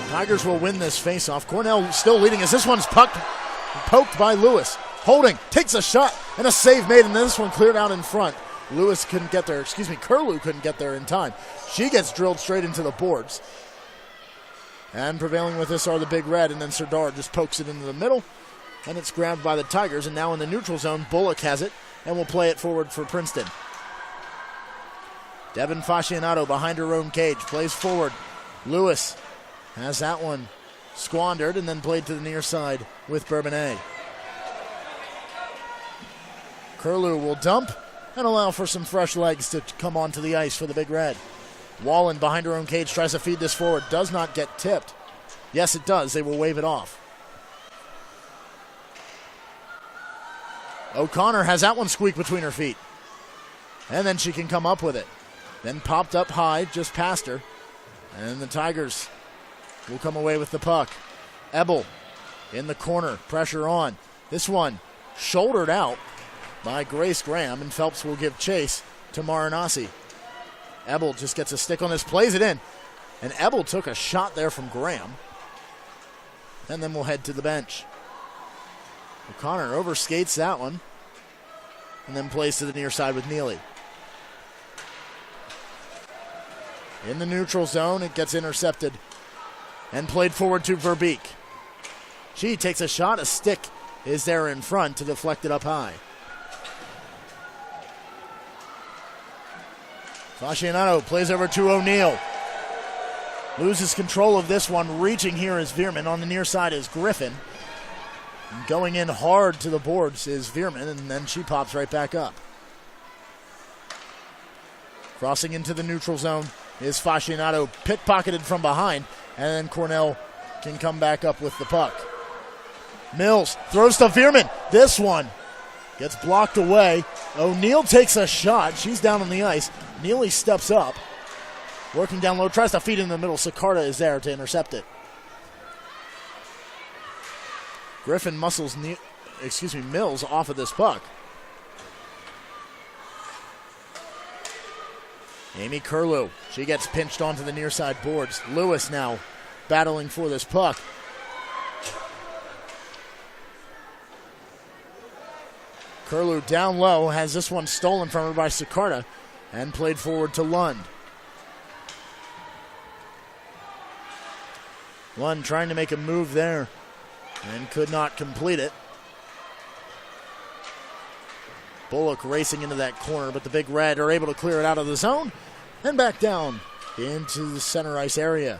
Tigers will win this face-off. Cornell still leading as this one's poked by Lewis. Holding, takes a shot, and a save made, and this one cleared out in front. Lewis couldn't get there, Curlew couldn't get there in time. She gets drilled straight into the boards. And prevailing with this are the Big Red, and then Serdar just pokes it into the middle, and it's grabbed by the Tigers, and now in the neutral zone, Bullock has it, and will play it forward for Princeton. Devin Fascianato behind her own cage, plays forward. Lewis has that one squandered, and then played to the near side with Bourbonnais. Curlew will dump, and allow for some fresh legs to come onto the ice for the Big Red. Wallen behind her own cage tries to feed this forward. Does not get tipped. Yes, it does. They will wave it off. O'Connor has that one squeak between her feet. And then she can come up with it. Then popped up high, just past her. And the Tigers will come away with the puck. Ebel in the corner. Pressure on. This one shouldered out. by Grace Graham, and Phelps will give chase to Marinasi. Ebel just gets a stick on this, plays it in, and Ebel took a shot there from Graham. And then we'll head to the bench. O'Connor overskates that one, and then plays to the near side with Neely. In the neutral zone, it gets intercepted and played forward to Verbeek. She takes a shot, a stick is there in front to deflect it up high. Fascianato plays over to O'Neal. Loses control of this one. Reaching here is Veerman. On the near side is Griffin. And going in hard to the boards is Veerman, and then she pops right back up. Crossing into the neutral zone is Fascianato, pickpocketed from behind, and then Cornell can come back up with the puck. Mills throws to Veerman. This one gets blocked away. O'Neal takes a shot. She's down on the ice. Neely steps up. Working down low, tries to feed in the middle. Sicarda is there to intercept it. Griffin muscles Mills off of this puck. Amy Curlew, she gets pinched onto the near side boards. Lewis now battling for this puck. Curlew down low, has this one stolen from her by Sicarda and played forward to Lund. Lund trying to make a move there and could not complete it. Bullock racing into that corner, but the Big Red are able to clear it out of the zone and back down into the center ice area.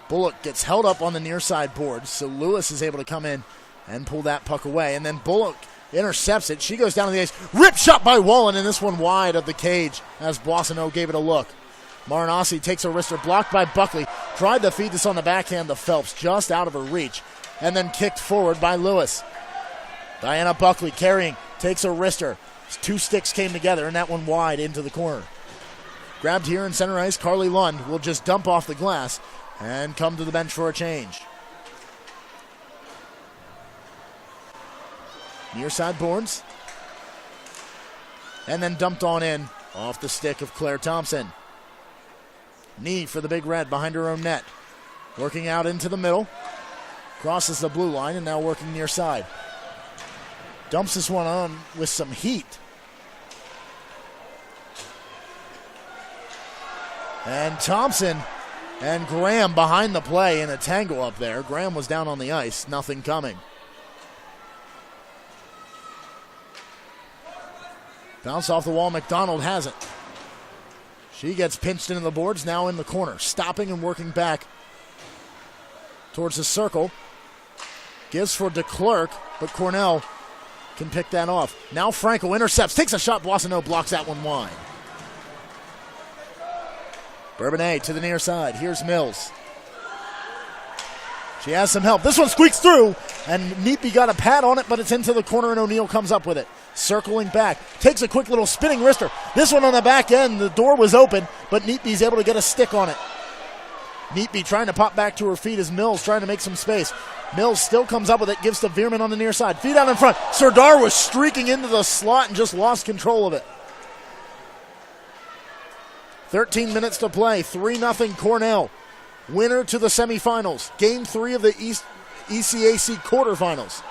Bullock gets held up on the near side boards, so Lewis is able to come in and pull that puck away, and then Bullock intercepts it. She goes down to the ice. Rip shot by Wallen, and this one wide of the cage as Boissonneau gave it a look. Marinasi takes a wrister, blocked by Buckley. Tried to feed this on the backhand to Phelps, just out of her reach, and then kicked forward by Lewis. Diana Buckley carrying, takes a wrister. Two sticks came together, and that one wide into the corner. Grabbed here in center ice, Carly Lund will just dump off the glass and come to the bench for a change. Near side boards. And then dumped on in off the stick of Claire Thompson. Knee for the Big Red behind her own net. Working out into the middle. Crosses the blue line and now working near side. Dumps this one on with some heat. And Thompson and Graham behind the play in a tangle up there. Graham was down on the ice, nothing coming. Bounce off the wall, McDonald has it. She gets pinched into the boards, now in the corner. Stopping and working back towards the circle. Gives for DeClerc, but Cornell can pick that off. Now Franco intercepts, takes a shot. Boissonneau blocks that one wide. Bourbonnais to the near side. Here's Mills. She has some help. This one squeaks through, and Neepy got a pad on it, but it's into the corner, and O'Neal comes up with it. Circling back. Takes a quick little spinning wrister. This one on the back end. The door was open, but Neepy's able to get a stick on it. Neepy trying to pop back to her feet as Mills trying to make some space. Mills still comes up with it, gives to Veerman on the near side. Feet out in front. Serdar was streaking into the slot and just lost control of it. 13 minutes to play. 3-0 Cornell. Winner to the semifinals. Game 3 of the ECAC quarterfinals.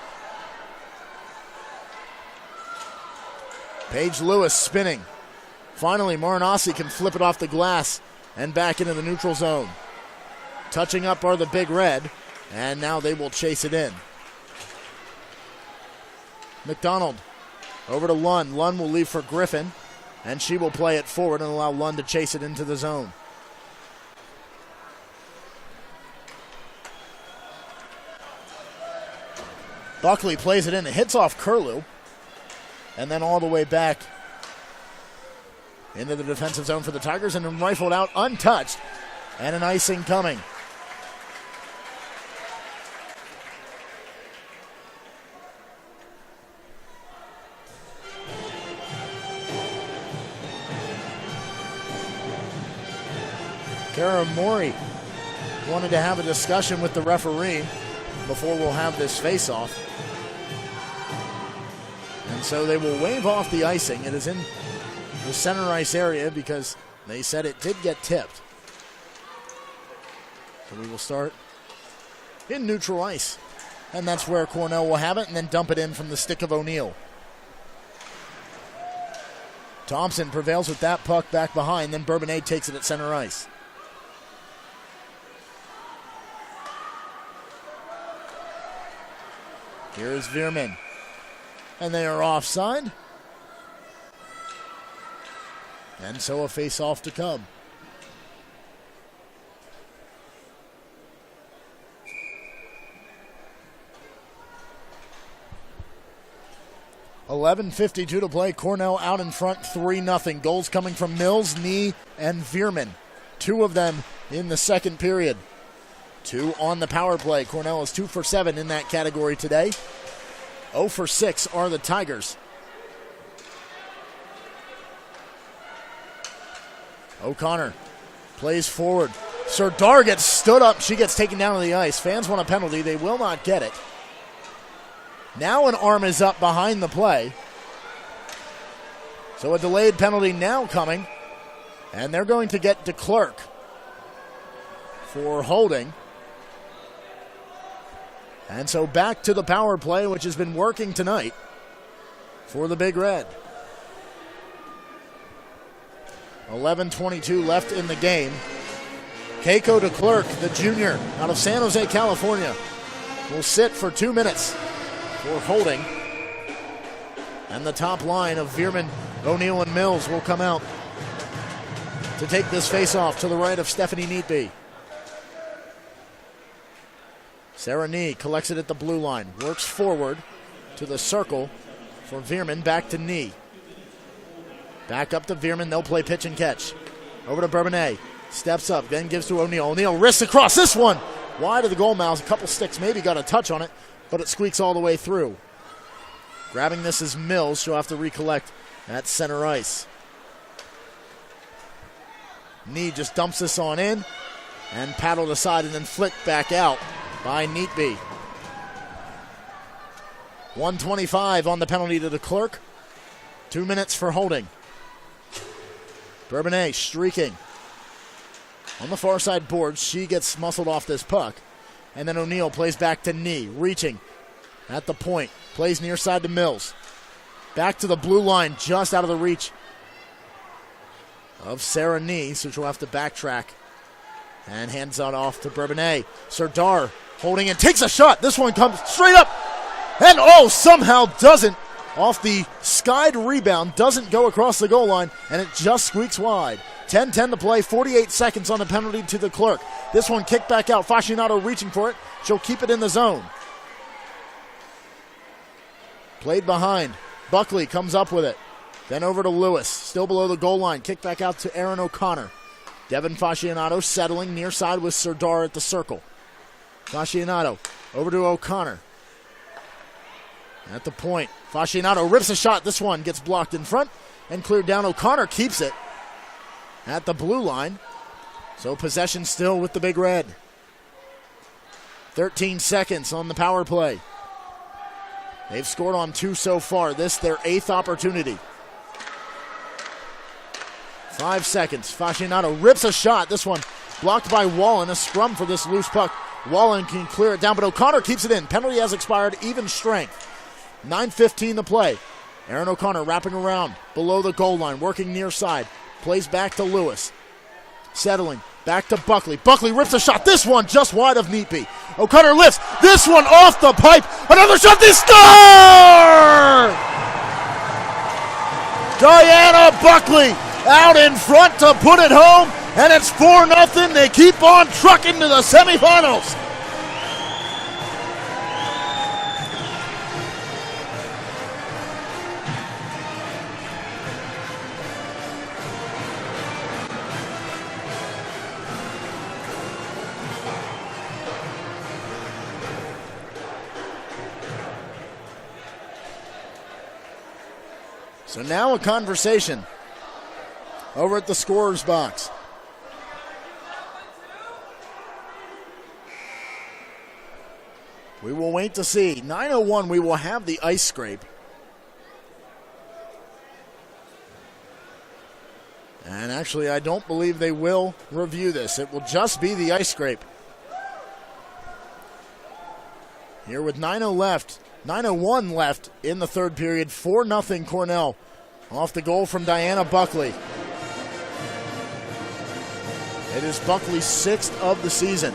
Paige Lewis spinning. Finally, Marinasi can flip it off the glass and back into the neutral zone. Touching up are the Big Red, and now they will chase it in. McDonald over to Lund. Lund will leave for Griffin, and she will play it forward and allow Lund to chase it into the zone. Buckley plays it in. It hits off Curlew, and then all the way back into the defensive zone for the Tigers, and then rifled out untouched, and an icing coming. Kara Mori wanted to have a discussion with the referee. before we'll have this face-off. And so they will wave off the icing. It is in the center ice area because they said it did get tipped. So we will start in neutral ice. And that's where Cornell will have it and then dump it in from the stick of O'Neal. Thompson prevails with that puck back behind, then Bourbonnais takes it at center ice. Here is Veerman. And they are offside. And so a face-off to come. .11:52 to play. Cornell out in front, 3-0. Goals coming from Mills, Nee, and Veerman. 2 of them in the second period. 2 on the power play. Cornell is 2 for 7 in that category today. 0 for 6 are the Tigers. O'Connor plays forward. Serdar gets stood up. She gets taken down to the ice. Fans want a penalty. They will not get it. Now an arm is up behind the play. So a delayed penalty now coming. And they're going to get DeClerc for holding. And so back to the power play, which has been working tonight for the Big Red. 11:22 left in the game. Keiko DeClerc, the junior out of San Jose, California, will sit for 2 minutes for holding. And the top line of Veerman, O'Neal, and Mills will come out to take this face-off to the right of Stephanie Neatby. Sarah Nee collects it at the blue line, works forward to the circle for Veerman, back to Nee. Back up to Veerman, they'll play pitch and catch. Over to Bourbonnais, steps up, then gives to O'Neal. O'Neal wrists across, this one wide of the goal mouth. A couple sticks, maybe got a touch on it, but it squeaks all the way through. Grabbing this is Mills, she'll have to recollect at center ice. Nee just dumps this on in and paddled aside and then flicked back out by Neatby. 1:25 on the penalty to DeClerc. 2 minutes for holding. Bourbonnais streaking on the far side boards. She gets muscled off this puck. And then O'Neal plays back to Nee, reaching at the point. Plays near side to Mills. Back to the blue line, just out of the reach of Sarah Nee, so she'll have to backtrack. And hands that off to Bourbonnais. Serdar holding and takes a shot. This one comes straight up. And somehow doesn't. Off the skied rebound, doesn't go across the goal line, and it just squeaks wide. 10:10 to play, 48 seconds on the penalty to DeClerc. This one kicked back out. Fascinato reaching for it. She'll keep it in the zone. Played behind. Buckley comes up with it. Then over to Lewis. Still below the goal line. Kick back out to Aaron O'Connor. Devin Fascinato settling near side with Serdar at the circle. Fascinato over to O'Connor. At the point, Fascinato rips a shot. This one gets blocked in front and cleared down. O'Connor keeps it at the blue line. So possession still with the Big Red. 13 seconds on the power play. They've scored on 2 so far. This their 8th opportunity. 5 seconds. Fascinato rips a shot. This one blocked by Wallen. A scrum for this loose puck. Wallen can clear it down, but O'Connor keeps it in. Penalty has expired. Even strength. 9:15 to play. Aaron O'Connor wrapping around below the goal line, working near side. Plays back to Lewis. Settling. Back to Buckley. Buckley rips a shot. This one just wide of Neatby. O'Connor lifts. This one off the pipe. Another shot. They score! Diana Buckley out in front to put it home, and it's 4-0. They keep on trucking to the semifinals. So now a conversation over at the scorer's box. We will wait to see. 9:01, we will have the ice scrape. And actually, I don't believe they will review this. It will just be the ice scrape. Here with 9:01 left in the third period. 4-0 Cornell off the goal from Diana Buckley. It is Buckley's 6th of the season.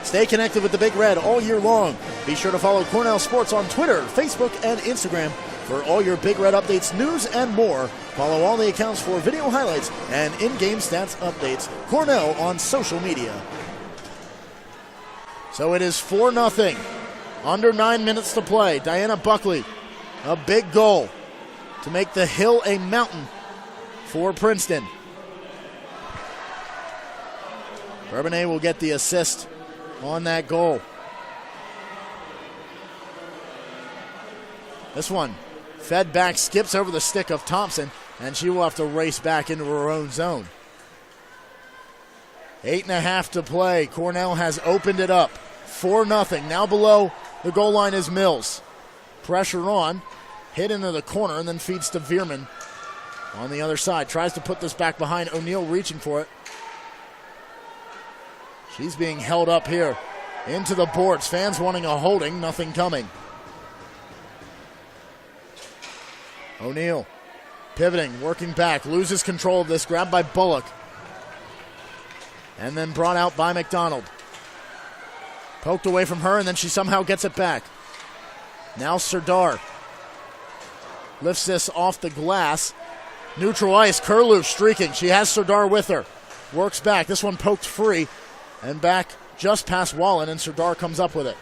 Stay connected with the Big Red all year long. Be sure to follow Cornell Sports on Twitter, Facebook, and Instagram for all your Big Red updates, news, and more. Follow all the accounts for video highlights and in-game stats updates. Cornell on social media. So it is 4-0. Under 9 minutes to play. Diana Buckley, a big goal to make the hill a mountain for Princeton. Bourbonnais will get the assist on that goal. This one fed back, skips over the stick of Thompson, and she will have to race back into her own zone. 8.5 to play. Cornell has opened it up. 4-0. Now below the goal line is Mills. Pressure on. Hit into the corner and then feeds to Veerman on the other side. Tries to put this back behind. O'Neal reaching for it. She's being held up here into the boards. Fans wanting a holding. Nothing coming. O'Neal pivoting, working back. Loses control of this. Grabbed by Bullock. And then brought out by McDonald. Poked away from her, and then she somehow gets it back. Now Serdar lifts this off the glass. Neutral ice, Curlew streaking. She has Serdar with her. Works back. This one poked free and back just past Wallen, and Serdar comes up with it.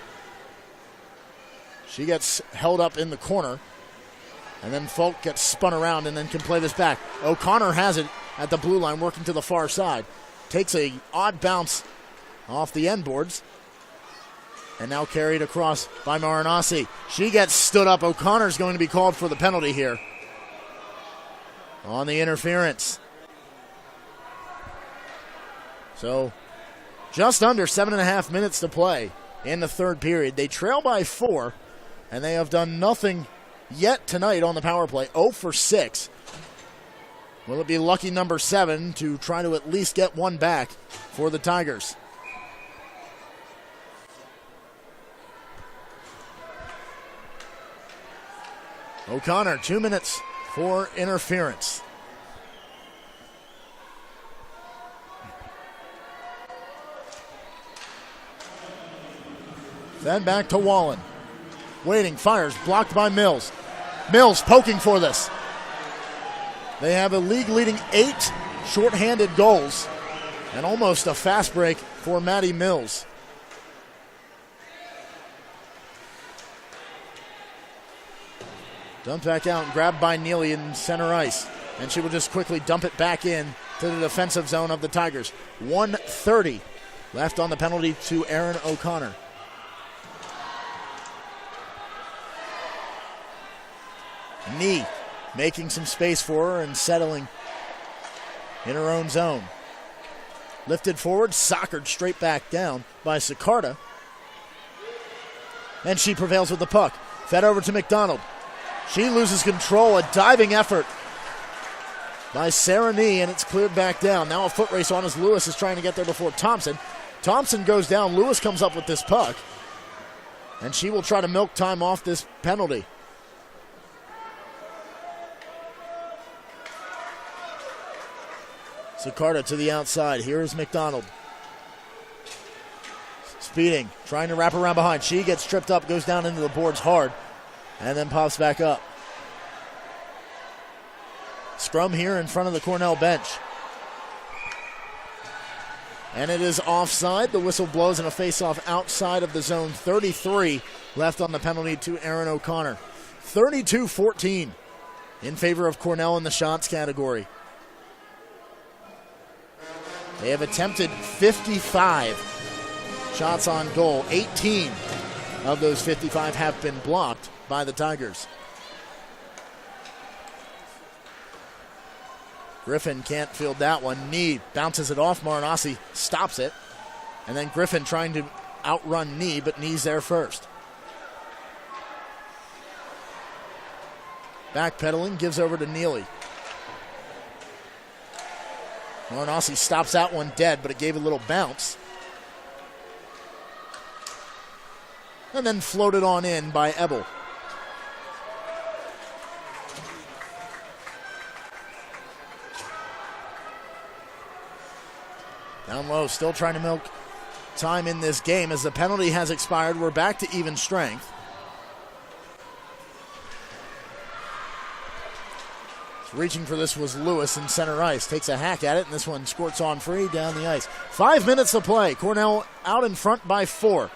She gets held up in the corner, and then Folk gets spun around and then can play this back. O'Connor has it at the blue line, working to the far side. Takes a odd bounce off the end boards. And now carried across by Marinassi. She gets stood up. O'Connor's going to be called for the penalty here on the interference. So just under 7.5 minutes to play in the third period. They trail by 4, and they have done nothing yet tonight on the power play. 0 for 6. Will it be lucky number 7 to try to at least get one back for the Tigers? O'Connor, 2 minutes for interference. Then back to Wallen. Waiting, fires, blocked by Mills. Mills poking for this. They have a league-leading 8 shorthanded goals and almost a fast break for Maddie Mills. Dumped back out and grabbed by Neely in center ice. And she will just quickly dump it back in to the defensive zone of the Tigers. 1:30 left on the penalty to Aaron O'Connor. Nee making some space for her and settling in her own zone. Lifted forward, soccered straight back down by Sicarda. And she prevails with the puck. Fed over to McDonald. She loses control, a diving effort by Sarah Nee, and it's cleared back down. Now a foot race on as Lewis is trying to get there before Thompson. Thompson goes down. Lewis comes up with this puck, and she will try to milk time off this penalty. Sicarda to the outside. Here is McDonald. Speeding, trying to wrap around behind. She gets tripped up, goes down into the boards hard, and then pops back up. Scrum here in front of the Cornell bench. And it is offside. The whistle blows and a face-off outside of the zone. 33 left on the penalty to Aaron O'Connor. 32-14 in favor of Cornell in the shots category. They have attempted 55 shots on goal. 18 of those 55 have been blocked by the Tigers. Griffin can't field that one. Knee bounces it off. Marinasi stops it. And then Griffin trying to outrun Knee, but Knee's there first. Backpedaling, gives over to Neely. Marinasi stops that one dead, but it gave a little bounce. And then floated on in by Ebel. Down low, still trying to milk time in this game as the penalty has expired. We're back to even strength. Reaching for this was Lewis in center ice. Takes a hack at it, and this one squirts on free down the ice. 5 minutes to play. Cornell out in front by 4.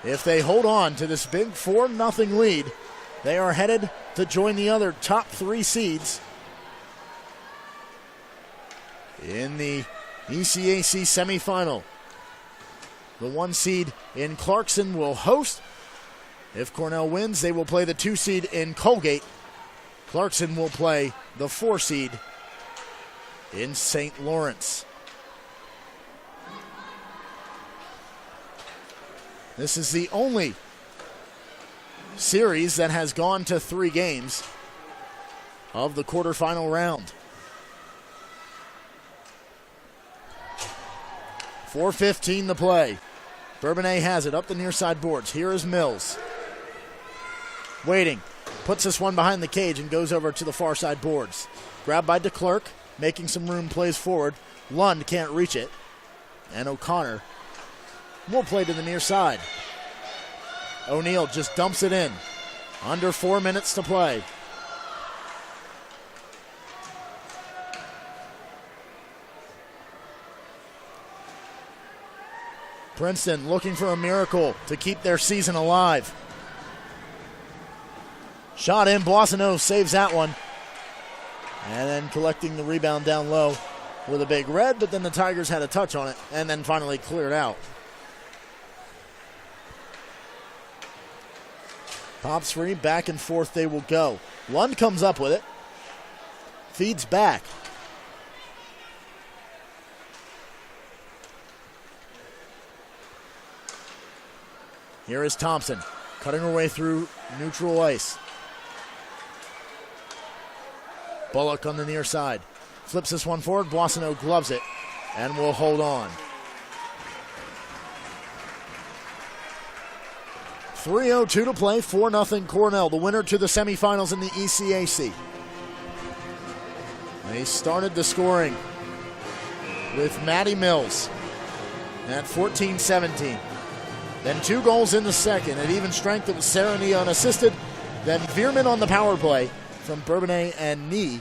If they hold on to this big 4-0 lead, they are headed to join the other top 3 seeds in the ECAC semifinal. The 1 seed in Clarkson will host. If Cornell wins, they will play the 2 seed in Colgate. Clarkson will play the 4 seed in St. Lawrence. This is the only series that has gone to 3 games of the quarterfinal round. 4:15 to play. Bourbonnais has it up the near side boards. Here is Mills. Waiting. Puts this one behind the cage and goes over to the far side boards. Grabbed by DeClerc, making some room, plays forward. Lund can't reach it. And O'Connor will play to the near side. O'Neal just dumps it in. Under 4 minutes to play. Princeton looking for a miracle to keep their season alive. Shot in, Boissonneau saves that one. And then collecting the rebound down low with a big red, but then the Tigers had a touch on it and then finally cleared out. Pops free, back and forth they will go. Lund comes up with it. Feeds back. Here is Thompson, cutting her way through neutral ice. Bullock on the near side. Flips this one forward. Boissonneau gloves it and will hold on. 3:02 to play, 4-0 Cornell, the winner to the semifinals in the ECAC. They started the scoring with Maddie Mills at 14-17. Then 2 goals in the second. At even strength, it was Sarah Nee unassisted. Then Veerman on the power play from Bourbonnais and Nee.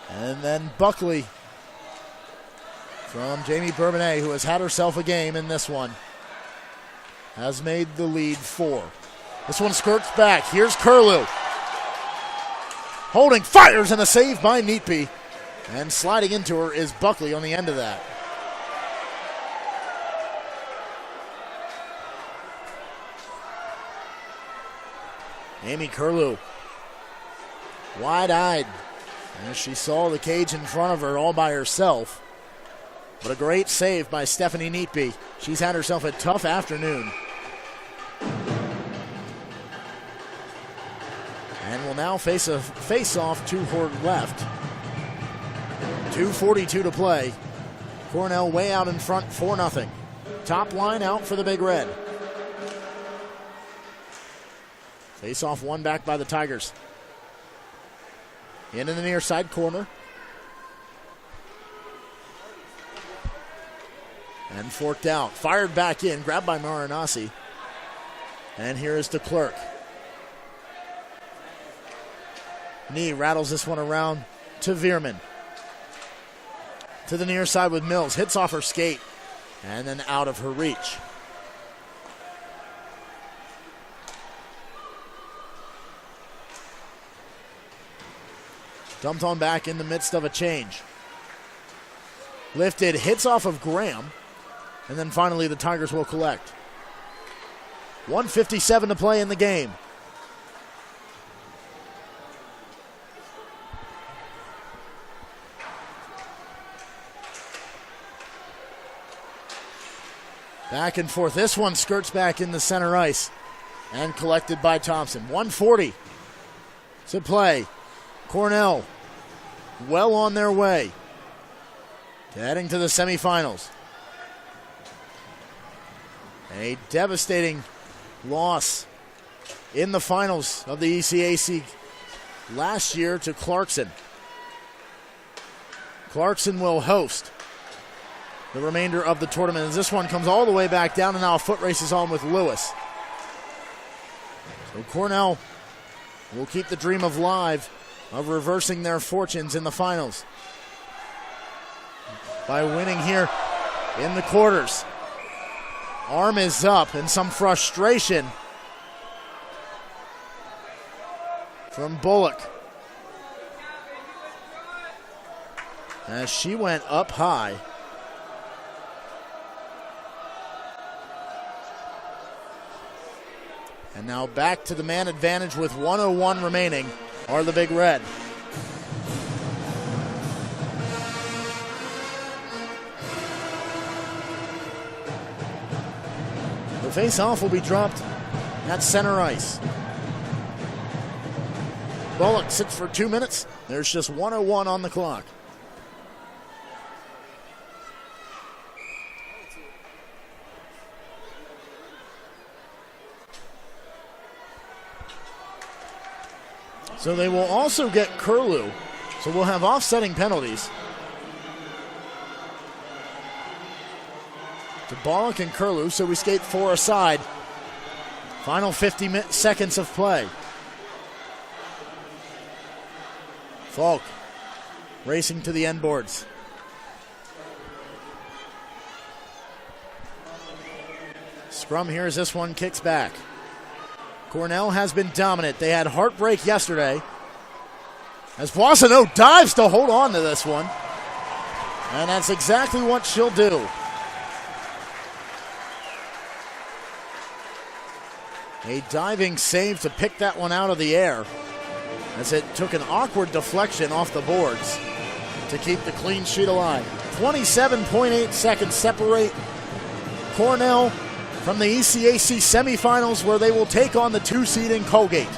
And then Buckley from Jamie Bourbonnais, who has had herself a game in this one, has made the lead 4. This one skirts back. Here's Curlew. Holding, fires, and a save by Neatby. And sliding into her is Buckley on the end of that. Amy Curlew, wide-eyed as she saw the cage in front of her all by herself. But a great save by Stephanie Neatby. She's had herself a tough afternoon. And will now face a face-off to her left. 2:42 to play. Cornell way out in front, 4-0. Top line out for the Big Red. Face-off won back by the Tigers. In the near side corner. And forked out. Fired back in. Grabbed by Marinasi. And here is DeClerc. Nee rattles this one around to Veerman. To the near side with Mills. Hits off her skate. And then out of her reach. Dumped on back in the midst of a change. Lifted, hits off of Graham. And then finally the Tigers will collect. 1:57 to play in the game. Back and forth. This one skirts back in the center ice and collected by Thompson. 1:40 to play. Cornell well on their way to heading to the semifinals. A devastating loss in the finals of the ECAC last year to Clarkson. Clarkson will host the remainder of the tournament as this one comes all the way back down, and now a foot race is on with Lewis. So Cornell will keep the dream alive of reversing their fortunes in the finals by winning here in the quarters. Arm is up, and some frustration from Bullock as she went up high. And now back to the man advantage with 1:01 remaining are the Big Red. The face-off will be dropped at center ice. Bullock sits for 2 minutes. There's just 1:01 on the clock. So they will also get curlew. So we'll have offsetting penalties to Bullock and curlew. So we skate 4 aside. Final 50 seconds of play. Falk racing to the end boards. Scrum here as this one kicks back. Cornell has been dominant. They had heartbreak yesterday as Boissonneau dives to hold on to this one. And that's exactly what she'll do. A diving save to pick that one out of the air as it took an awkward deflection off the boards to keep the clean sheet alive. 27.8 seconds separate Cornell from the ECAC semifinals, where they will take on the 2 seed in Colgate.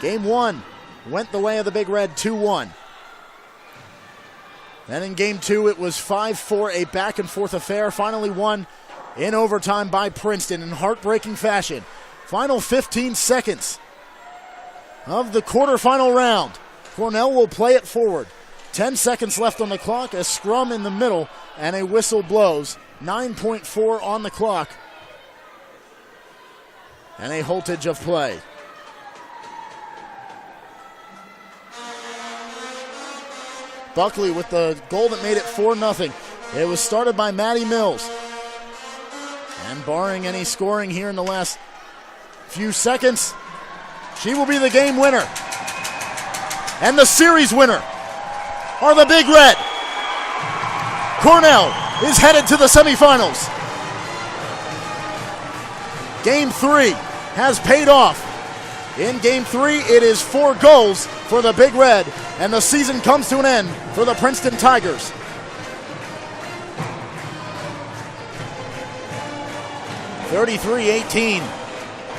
Game 1 went the way of the Big Red, 2-1. Then in Game 2, it was 5-4, a back-and-forth affair, finally won in overtime by Princeton in heartbreaking fashion. Final 15 seconds of the quarterfinal round. Cornell will play it forward. 10 seconds left on the clock, a scrum in the middle, and a whistle blows. 9.4 on the clock. And a haltage of play. Buckley with the goal that made it 4-0. It was started by Maddie Mills. And barring any scoring here in the last few seconds, she will be the game winner. And the series winner are the Big Red. Cornell is headed to the semifinals. Game 3 has paid off. In Game 3, it is 4 goals for the Big Red, and the season comes to an end for the Princeton Tigers. (33-18).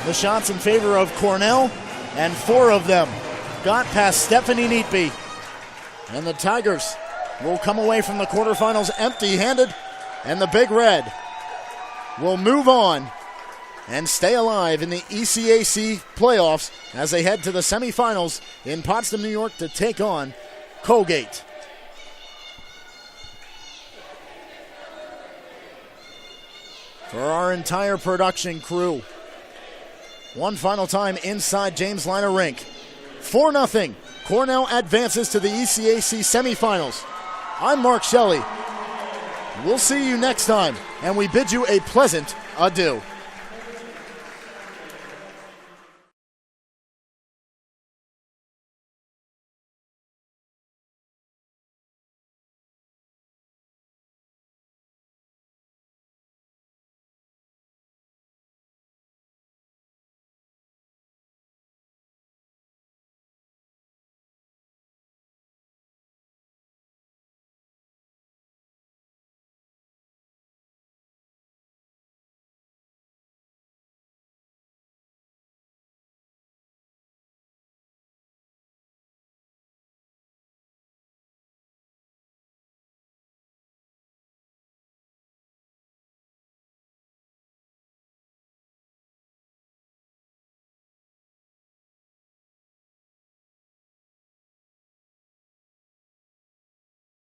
The shots in favor of Cornell, and 4 of them got past Stephanie Neatby. And the Tigers will come away from the quarterfinals empty-handed, and the Big Red will move on and stay alive in the ECAC playoffs as they head to the semifinals in Potsdam, New York to take on Colgate. For our entire production crew, one final time inside James Liner Rink. 4-0. Cornell advances to the ECAC semifinals. I'm Mark Shelley. We'll see you next time, and we bid you a pleasant adieu.